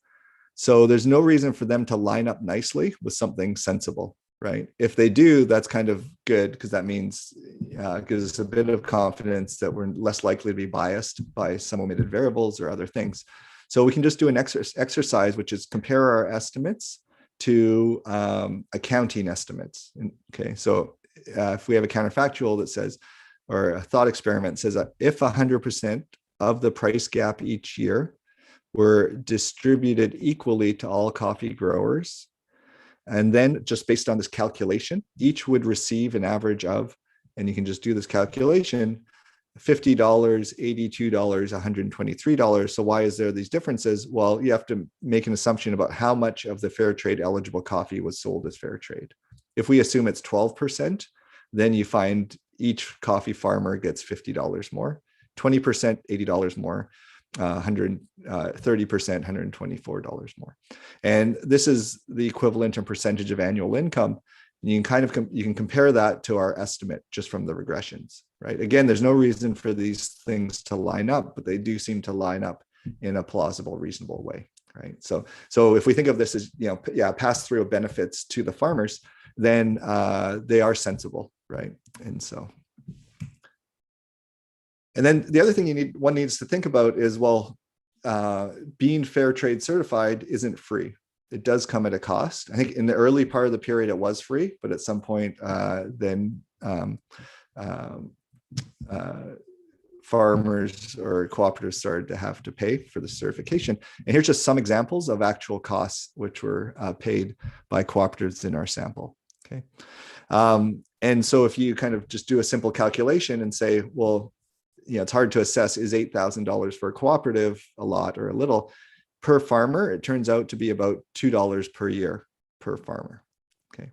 So there's no reason for them to line up nicely with something sensible, right? If they do, that's kind of good, because that means gives us a bit of confidence that we're less likely to be biased by some omitted variables or other things. So we can just do an exercise, which is compare our estimates to accounting estimates. Okay, so if we have a counterfactual that says, or a thought experiment says that if 100% of the price gap each year were distributed equally to all coffee growers, and then just based on this calculation, each would receive an average of, and you can just do this calculation, $50, $82, $123. So why is there these differences? Well, you have to make an assumption about how much of the fair trade eligible coffee was sold as fair trade. If we assume it's 12%, then you find each coffee farmer gets $50 more, 20%, $80 more, 30%, $124 more. And this is the equivalent in percentage of annual income. You can you can compare that to our estimate just from the regressions, right? Again, there's no reason for these things to line up, but they do seem to line up in a plausible, reasonable way, right? So if we think of this as, pass through of benefits to the farmers, then they are sensible, right? And then the other thing one needs to think about is, well, being fair trade certified isn't free. It does come at a cost. I think in the early part of the period, it was free, but at some point, farmers or cooperatives started to have to pay for the certification. And here's just some examples of actual costs which were paid by cooperatives in our sample. Okay. And so if you kind of just do a simple calculation and say, well, it's hard to assess, is $8,000 for a cooperative a lot or a little? Per farmer, it turns out to be about $2 per year per farmer. Okay.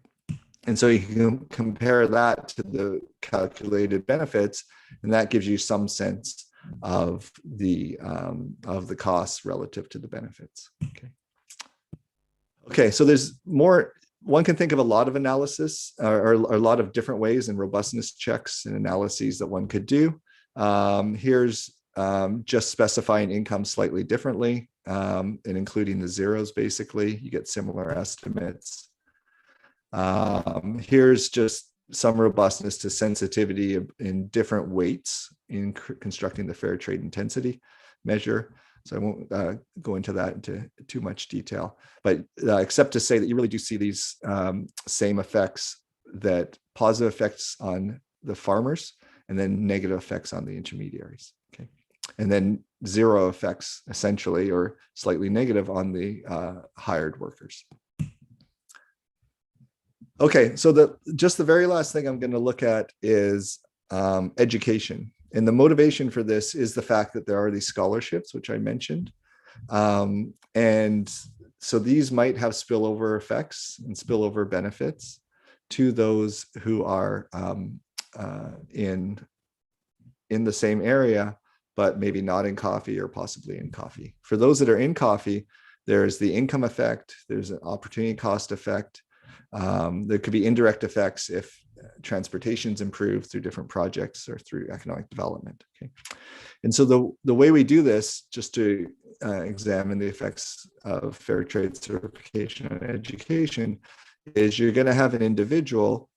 And so you can compare that to the calculated benefits, and that gives you some sense of the costs relative to the benefits. Okay. Okay, so there's more. One can think of a lot of analysis or a lot of different ways and robustness checks and analyses that one could do. Here's just specifying income slightly differently and including the zeros. Basically, you get similar estimates. Here's just some robustness to sensitivity in different weights in constructing the fair trade intensity measure. So I won't go into that into too much detail, but except to say that you really do see these same effects, that positive effects on the farmers and then negative effects on the intermediaries. Okay. And then zero effects essentially, or slightly negative, on the hired workers. Okay, so just the very last thing I'm going to look at is education. And the motivation for this is the fact that there are these scholarships, which I mentioned. And so these might have spillover effects and spillover benefits to those who are in the same area, but maybe not in coffee or possibly in coffee. For those that are in coffee, there's the income effect, there's an opportunity cost effect. There could be indirect effects if transportation's improved through different projects or through economic development. Okay, and so the way we do this, just to examine the effects of fair trade certification on education, is you're going to have an individual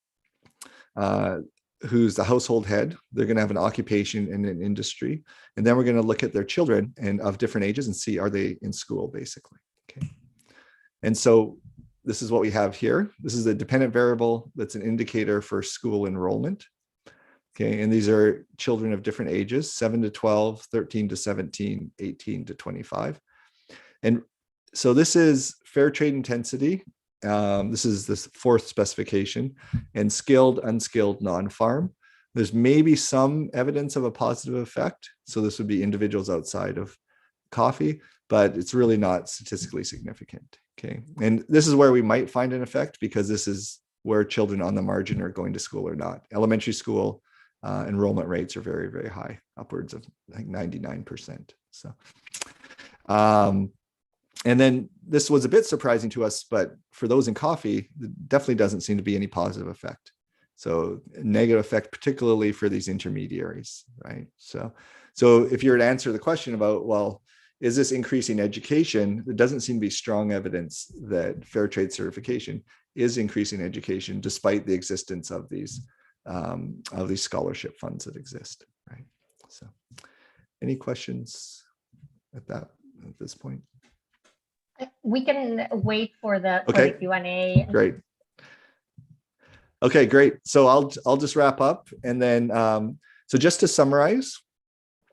who's the household head. They're going to have an occupation in an industry, and then we're going to look at their children and of different ages and see, are they in school, basically. Okay, and so this is what we have here. This is a dependent variable that's an indicator for school enrollment. Okay, and these are children of different ages, 7 to 12, 13 to 17, 18 to 25. And so this is fair trade intensity. This is this fourth specification, and skilled, unskilled, non-farm. There's maybe some evidence of a positive effect. So this would be individuals outside of coffee, but it's really not statistically significant. Okay, and this is where we might find an effect, because this is where children on the margin are going to school or not. Elementary school enrollment rates are very, very high, upwards of, I think, 99%. So, and then this was a bit surprising to us, but for those in coffee, there definitely doesn't seem to be any positive effect. So negative effect, particularly for these intermediaries, right? So if you were to answer the question about, well, is this increasing education? There doesn't seem to be strong evidence that fair trade certification is increasing education, despite the existence of these scholarship funds that exist, right? So, any questions at this point? We can wait for the Q&A. Great. Okay, great. So I'll just wrap up, and then so just to summarize.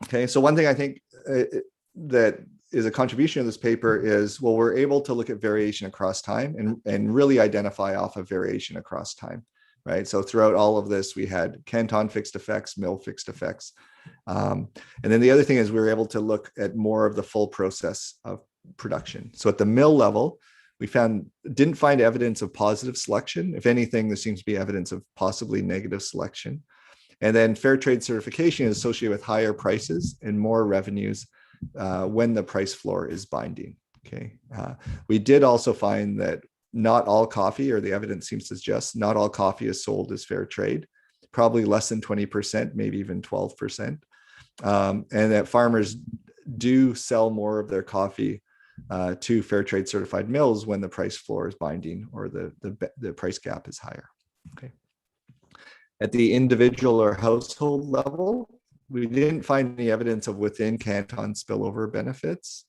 Okay, so one thing I think that is a contribution of this paper is, well, we're able to look at variation across time and really identify off of variation across time, right? So throughout all of this, we had canton fixed effects, mill fixed effects. And then the other thing is we were able to look at more of the full process of production. So at the mill level, we didn't find evidence of positive selection. If anything, there seems to be evidence of possibly negative selection. And then fair trade certification is associated with higher prices and more revenues when the price floor is binding. Okay. We did also find that not all coffee, or the evidence seems to suggest, not all coffee is sold as fair trade, probably less than 20%, maybe even 12%. And that farmers do sell more of their coffee to fair trade certified mills when the price floor is binding or the price gap is higher. Okay. At the individual or household level, we didn't find any evidence of within canton spillover benefits.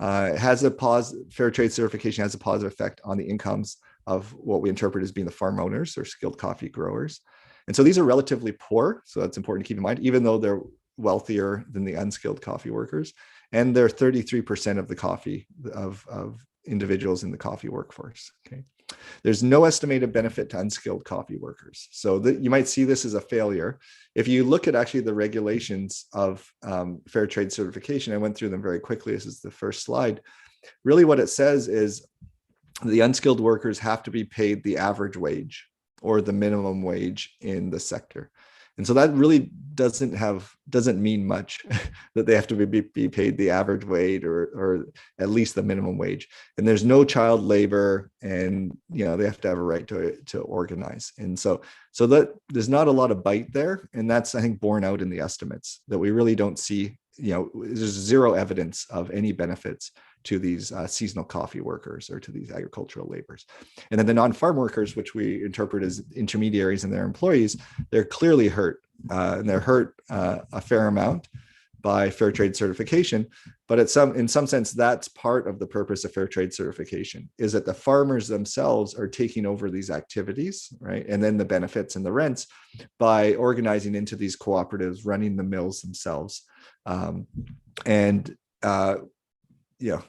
Fair trade certification has a positive effect on the incomes of what we interpret as being the farm owners or skilled coffee growers. And so these are relatively poor, so that's important to keep in mind, even though they're wealthier than the unskilled coffee workers. And they're 33% of the coffee of individuals in the coffee workforce. Okay. There's no estimated benefit to unskilled coffee workers. So you might see this as a failure. If you look at actually the regulations of fair trade certification, I went through them very quickly. This is the first slide. Really what it says is the unskilled workers have to be paid the average wage or the minimum wage in the sector. And so that really doesn't mean much that they have to be paid the average wage or at least the minimum wage. And there's no child labor, and they have to have a right to organize. And so that there's not a lot of bite there, and that's, I think, borne out in the estimates that we really don't see. There's zero evidence of any benefits to these seasonal coffee workers or to these agricultural laborers. And then the non-farm workers, which we interpret as intermediaries and their employees, they're clearly hurt, and they're hurt a fair amount by fair trade certification. But in some sense, that's part of the purpose of fair trade certification, is that the farmers themselves are taking over these activities, right? And then the benefits and the rents by organizing into these cooperatives, running the mills themselves.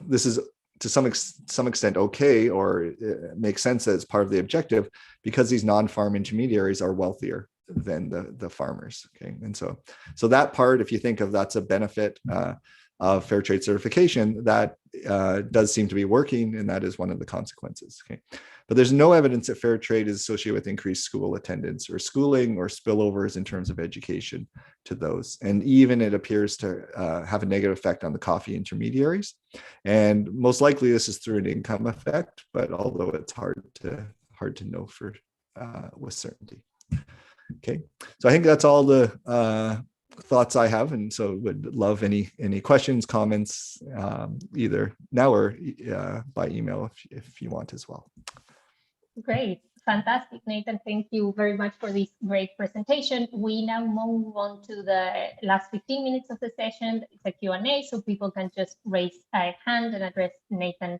This is to some extent okay, or it makes sense that it's part of the objective, because these non-farm intermediaries are wealthier than the farmers. Okay, and so that part, if you think of that's a benefit of fair trade certification, that does seem to be working, and that is one of the consequences. Okay, but there's no evidence that fair trade is associated with increased school attendance or schooling or spillovers in terms of education to those. And even it appears to have a negative effect on the coffee intermediaries. And most likely this is through an income effect, but although it's hard to know for with certainty. Okay, so I think that's all the thoughts I have, and so would love any questions, comments, either now or by email if you want as well. Great. Fantastic, Nathan. Thank you very much for this great presentation. We now move on to the last 15 minutes of the session. It's a Q&A, so people can just raise a hand and address Nathan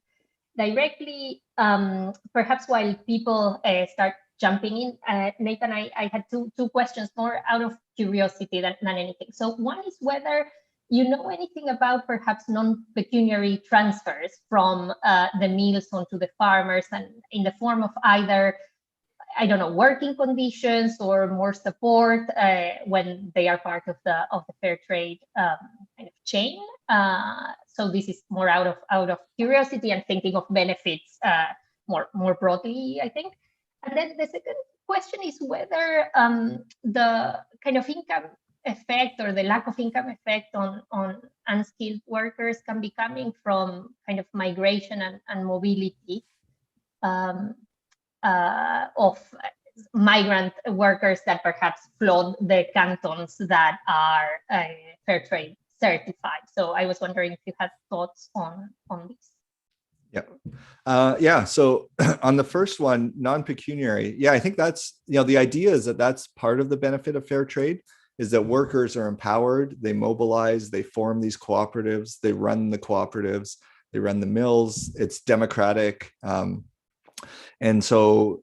directly. Perhaps while people start jumping in, Nathan, I had two questions more out of curiosity than anything. So one is whether you know anything about perhaps non-pecuniary transfers from the mills onto the farmers, and in the form of either, I don't know, working conditions or more support when they are part of the fair trade kind of chain. So this is more out of curiosity and thinking of benefits more broadly, I think. And then the second question is whether the kind of income effect or the lack of income effect on unskilled workers can be coming from kind of migration and mobility of migrant workers that perhaps flood the cantons that are fair trade certified. So I was wondering if you had thoughts on this. Yeah. So on the first one, non-pecuniary, I think that's, the idea is that that's part of the benefit of fair trade, is that workers are empowered, they mobilize, they form these cooperatives, they run the cooperatives, they run the mills, it's democratic. And so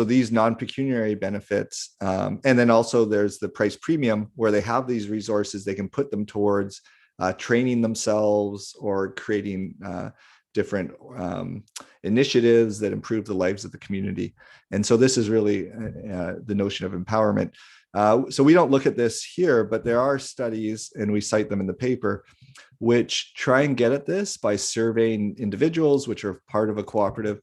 these non-pecuniary benefits, and then also there's the price premium where they have these resources, they can put them towards training themselves or creating different initiatives that improve the lives of the community. And so this is really the notion of empowerment. So we don't look at this here, but there are studies, and we cite them in the paper, which try and get at this by surveying individuals which are part of a cooperative.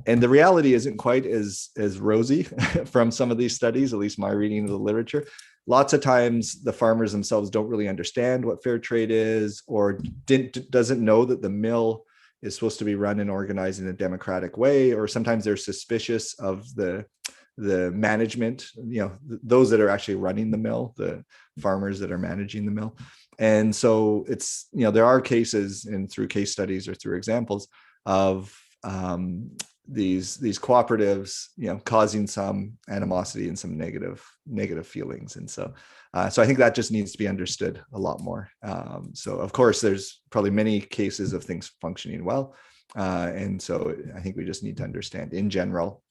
And the reality isn't quite as rosy from some of these studies, at least my reading of the literature. Lots of times the farmers themselves don't really understand what fair trade is, or doesn't know that the mill is supposed to be run and organized in a democratic way, or sometimes they're suspicious of the management, those that are actually running the mill, the farmers that are managing the mill. And so it's, there are cases, and through case studies or through examples of these cooperatives, causing some animosity and some negative feelings. And so I think that just needs to be understood a lot more. So of course, there's probably many cases of things functioning well. And so I think we just need to understand in general,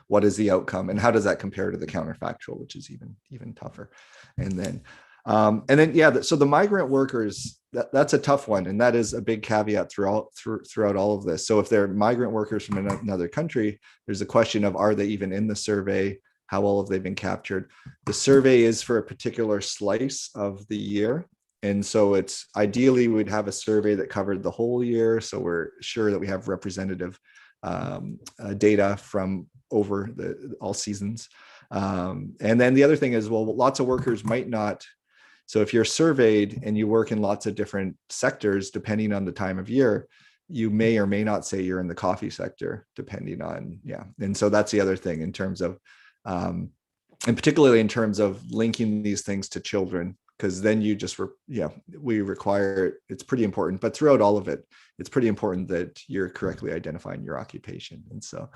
what is the outcome and how does that compare to the counterfactual, which is even tougher. And then, so the migrant workers, that's a tough one. And that is a big caveat throughout all of this. So if they're migrant workers from another country, there's a question of, are they even in the survey? How well have they been captured? The survey is for a particular slice of the year. And so it's ideally we'd have a survey that covered the whole year. So we're sure that we have representative data from over all seasons. And then the other thing is, well, lots of workers might not. So if you're surveyed and you work in lots of different sectors, depending on the time of year, you may or may not say you're in the coffee sector, depending on, And so that's the other thing in terms of, and particularly in terms of linking these things to children, because then you just, we require, it's pretty important, but throughout all of it, it's pretty important that you're correctly identifying your occupation. And so,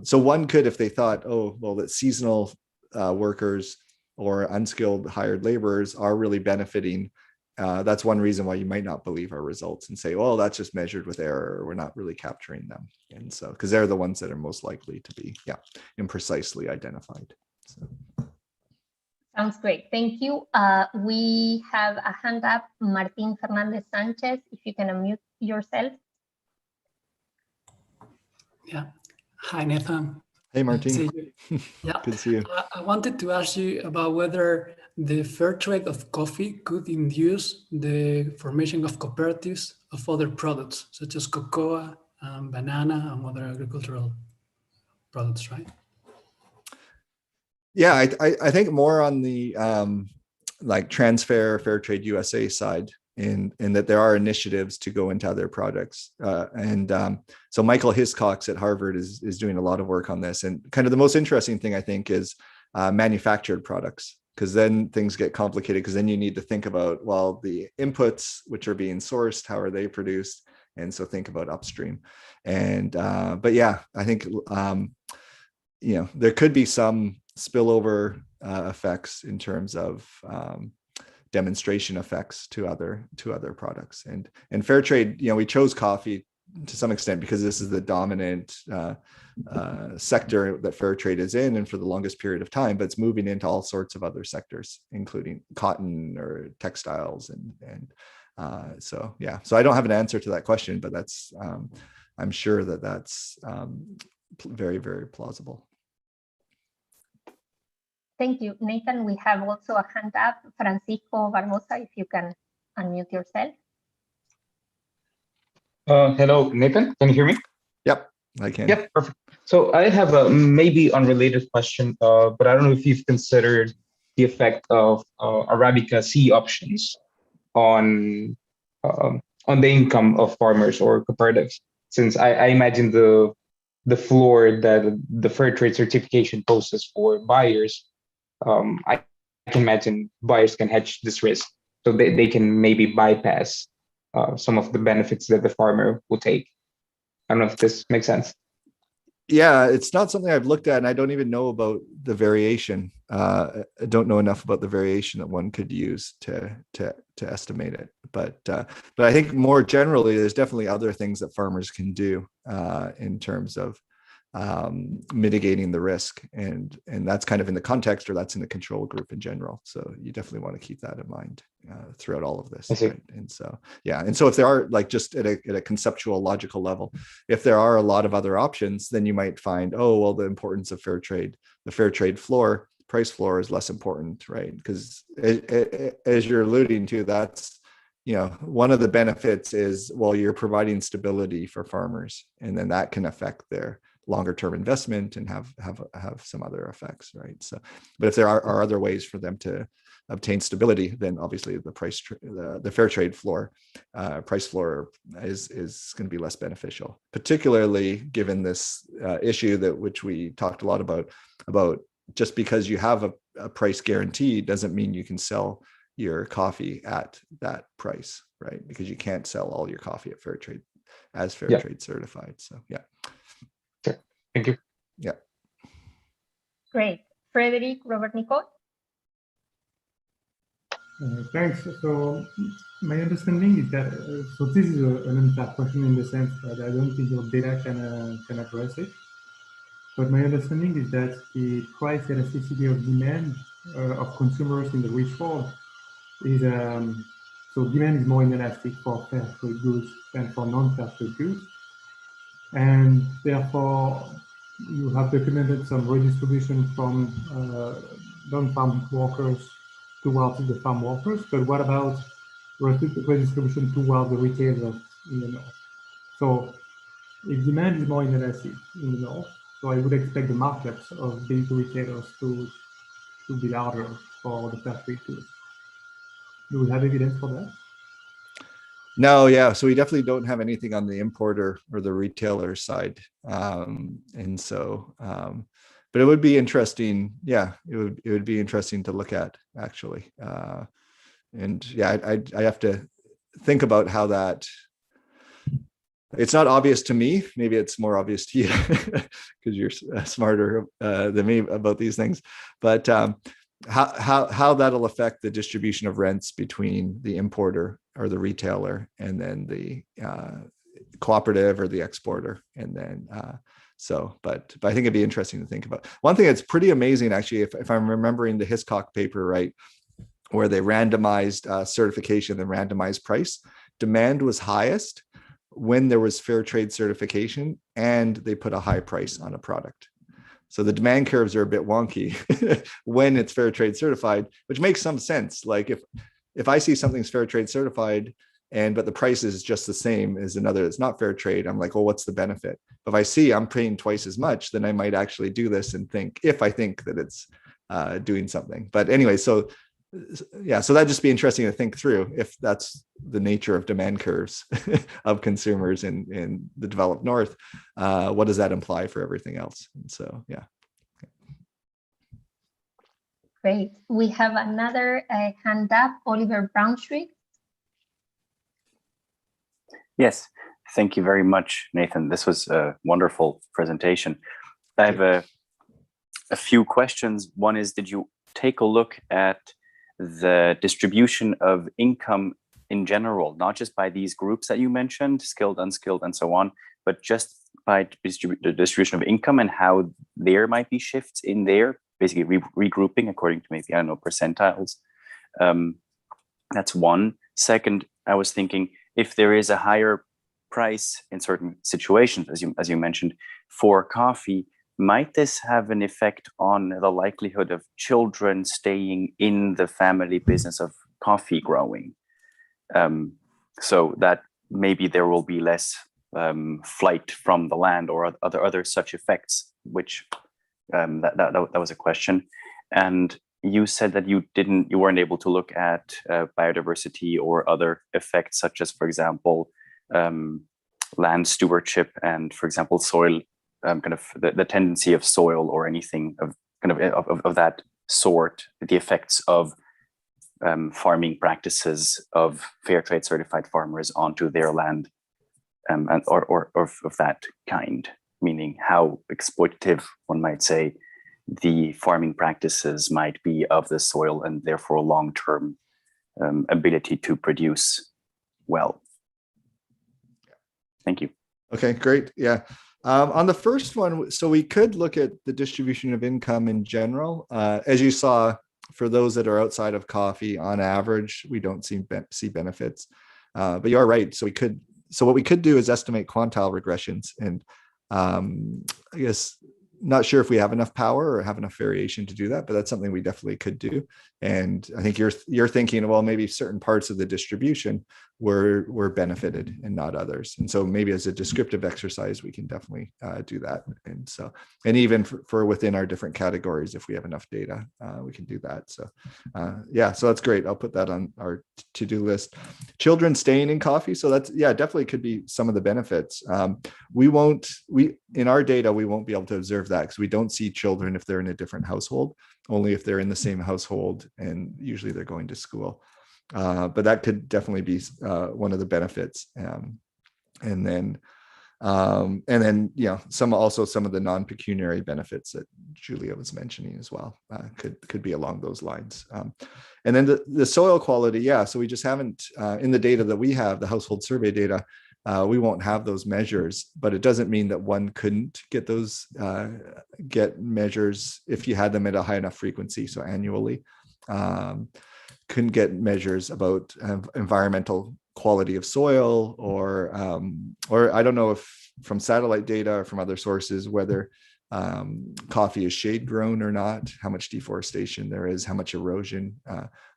so one could, if they thought, oh, well, that seasonal workers or unskilled hired laborers are really benefiting, that's one reason why you might not believe our results and say, well, that's just measured with error, or we're not really capturing them. And so, because they're the ones that are most likely to be, imprecisely identified. So. Sounds great. Thank you. We have a hand up, Martin Fernandez Sanchez, if you can unmute yourself. Yeah. Hi, Nathan. Hey, Martin. Yeah. Good to see you. I wanted to ask you about whether the fair trade of coffee could induce the formation of cooperatives of other products, such as cocoa, banana, and other agricultural products, right? Yeah, I think more on the like Transfair, Fair Trade USA side, in that there are initiatives to go into other products. So Michael Hiscox at Harvard is doing a lot of work on this. And kind of the most interesting thing, I think, is manufactured products, because then things get complicated, because then you need to think about, well, the inputs which are being sourced, how are they produced? And so think about upstream. And but yeah, I think there could be some spillover effects in terms of demonstration effects to other products. And fair trade, we chose coffee to some extent because this is the dominant sector that fair trade is in, and for the longest period of time, but it's moving into all sorts of other sectors, including cotton or textiles. So I don't have an answer to that question, but that's I'm sure that's very, very plausible. Thank you, Nathan. We have also a hand up, Francisco Barbosa, if you can unmute yourself. Hello, Nathan. Can you hear me? Yep, I can. Yep, perfect. So I have a maybe unrelated question, but I don't know if you've considered the effect of Arabica C options on the income of farmers or cooperatives, since I imagine the the floor that the fair trade certification poses for buyers, I can imagine buyers can hedge this risk. So they can maybe bypass some of the benefits that the farmer will take. I don't know if this makes sense. Yeah, it's not something I've looked at, and I don't even know about the variation. I don't know enough about the variation that one could use to estimate it. But I think more generally, there's definitely other things that farmers can do in terms of mitigating the risk, and that's kind of in the context, or that's in the control group in general. So you definitely want to keep that in mind throughout all of this. Right? And so and so if there are, like, just at a conceptual logical level, if there are a lot of other options, then you might find, oh well, the importance of fair trade, the fair trade floor, price floor, is less important, right? Because as you're alluding to, that's, you know, one of the benefits is, well, you're providing stability for farmers, and then that can affect their longer term investment and have some other effects, right? So, but if there are other ways for them to obtain stability, then obviously the fair trade floor, price floor is going to be less beneficial, particularly given this issue which we talked a lot about just because you have a price guarantee doesn't mean you can sell your coffee at that price, right? Because you can't sell all your coffee at fair trade as fair trade certified. So yeah. Thank you. Yeah. Great. Frederic, Robert, Nicole? Thanks. So my understanding is that, so this is an unfair question in the sense that I don't think your data can address it. But my understanding is that the price elasticity of demand of consumers in the rich world is, so demand is more inelastic for fair trade goods than for non-fair trade goods. And therefore, you have documented some redistribution from non-farm workers towards the farm workers, but what about redistribution towards the retailers in the north? So if demand is more inelastic in the north, so I would expect the markups of big retailers to be larger for the fair trade goods. Do we have evidence for that? No, yeah. So we definitely don't have anything on the importer or the retailer side. And so, but it would be interesting. Yeah, it would be interesting to look at, actually. And yeah, I have to think about how that, it's not obvious to me. Maybe it's more obvious to you because you're smarter than me about these things. But how that'll affect the distribution of rents between the importer or the retailer and then the cooperative or the exporter, and then but I think it'd be interesting to think about. One thing that's pretty amazing, actually, if I'm remembering the Hiscock paper right, where they randomized certification and randomized price, demand was highest when there was fair trade certification and they put a high price on a product. So the demand curves are a bit wonky when it's fair trade certified, which makes some sense. Like if I see something's fair trade certified but the price is just the same as another that's not fair trade, I'm like, well, what's the benefit? If I see I'm paying twice as much, then I might actually do this and think, if I think that it's doing something. But anyway, so yeah, so that'd just be interesting to think through if that's the nature of demand curves of consumers in the developed north. What does that imply for everything else? And so, yeah. Great. We have another hand up, Oliver Braunschweig. Yes, thank you very much, Nathan. This was a wonderful presentation. I have a few questions. One is, did you take a look at the distribution of income in general, not just by these groups that you mentioned, skilled, unskilled, and so on, but just by the distribution of income and how there might be shifts in there, basically regrouping according to maybe, I don't know, percentiles. That's one. Second, I was thinking, if there is a higher price in certain situations, as you mentioned, for coffee, might this have an effect on the likelihood of children staying in the family business of coffee growing? So that maybe there will be less flight from the land or other such effects, which that was a question. And you said that you weren't able to look at biodiversity or other effects, such as, for example, land stewardship and, for example, soil kind of the tendency of soil or anything of kind of that sort, the effects of farming practices of fair trade certified farmers onto their land, or of that kind, meaning how exploitative, one might say, the farming practices might be of the soil and therefore long-term ability to produce well. Thank you. Okay, great. Yeah. On the first one, so we could look at the distribution of income in general. As you saw, for those that are outside of coffee, on average, we don't see benefits. But you are right. So what we could do is estimate quantile regressions. And I guess not sure if we have enough power or have enough variation to do that, but that's something we definitely could do. And I think you're thinking, well, maybe certain parts of the distribution were benefited and not others. And so maybe as a descriptive exercise, we can definitely do that. And so, and even for within our different categories, if we have enough data, we can do that. So yeah, so that's great. I'll put that on our to-do list. Children staying in coffee. So that's, yeah, definitely could be some of the benefits. In our data, we won't be able to observe that because we don't see children if they're in a different household, only if they're in the same household, and usually they're going to school. But that could definitely be one of the benefits. And then some of the non-pecuniary benefits that Julia was mentioning as well could be along those lines. And then the soil quality, yeah. So we just haven't in the data that we have, the household survey data, we won't have those measures, but it doesn't mean that one couldn't get those get measures if you had them at a high enough frequency, so annually. Couldn't get measures about environmental quality of soil, or I don't know if from satellite data or from other sources whether coffee is shade grown or not, how much deforestation there is, how much erosion,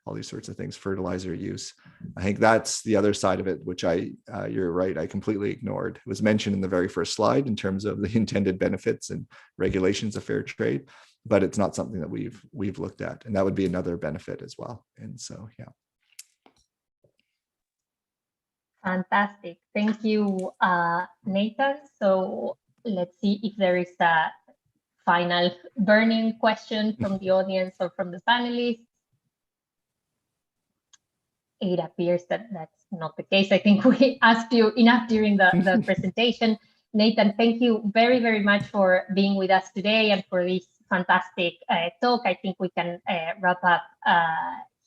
all these sorts of things, fertilizer use. I think that's the other side of it, which you're right, I completely ignored. It was mentioned in the very first slide in terms of the intended benefits and regulations of fair trade, but it's not something that we've looked at, and that would be another benefit as well. And so, yeah. Fantastic. Thank you, Nathan. So let's see if there is a final burning question from the audience or from the panelists. It appears that that's not the case. I think we asked you enough during the presentation. Nathan, thank you very, very much for being with us today and for this fantastic talk. I think we can wrap up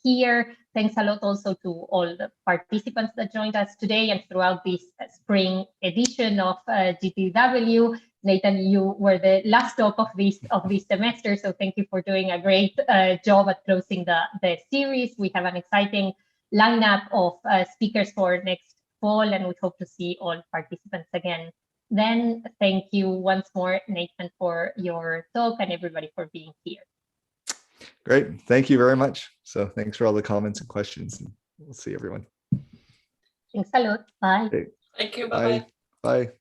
here. Thanks a lot also to all the participants that joined us today and throughout this spring edition of GTW. Nathan, you were the last talk of this semester, so thank you for doing a great job at closing the series. We have an exciting lineup of speakers for next fall, and we hope to see all participants again. Then thank you once more, Nathan, for your talk, and everybody for being here. Great. Thank you very much. So thanks for all the comments and questions. We'll see everyone. Thanks a lot. Bye. Okay. Thank you. Bye. Bye.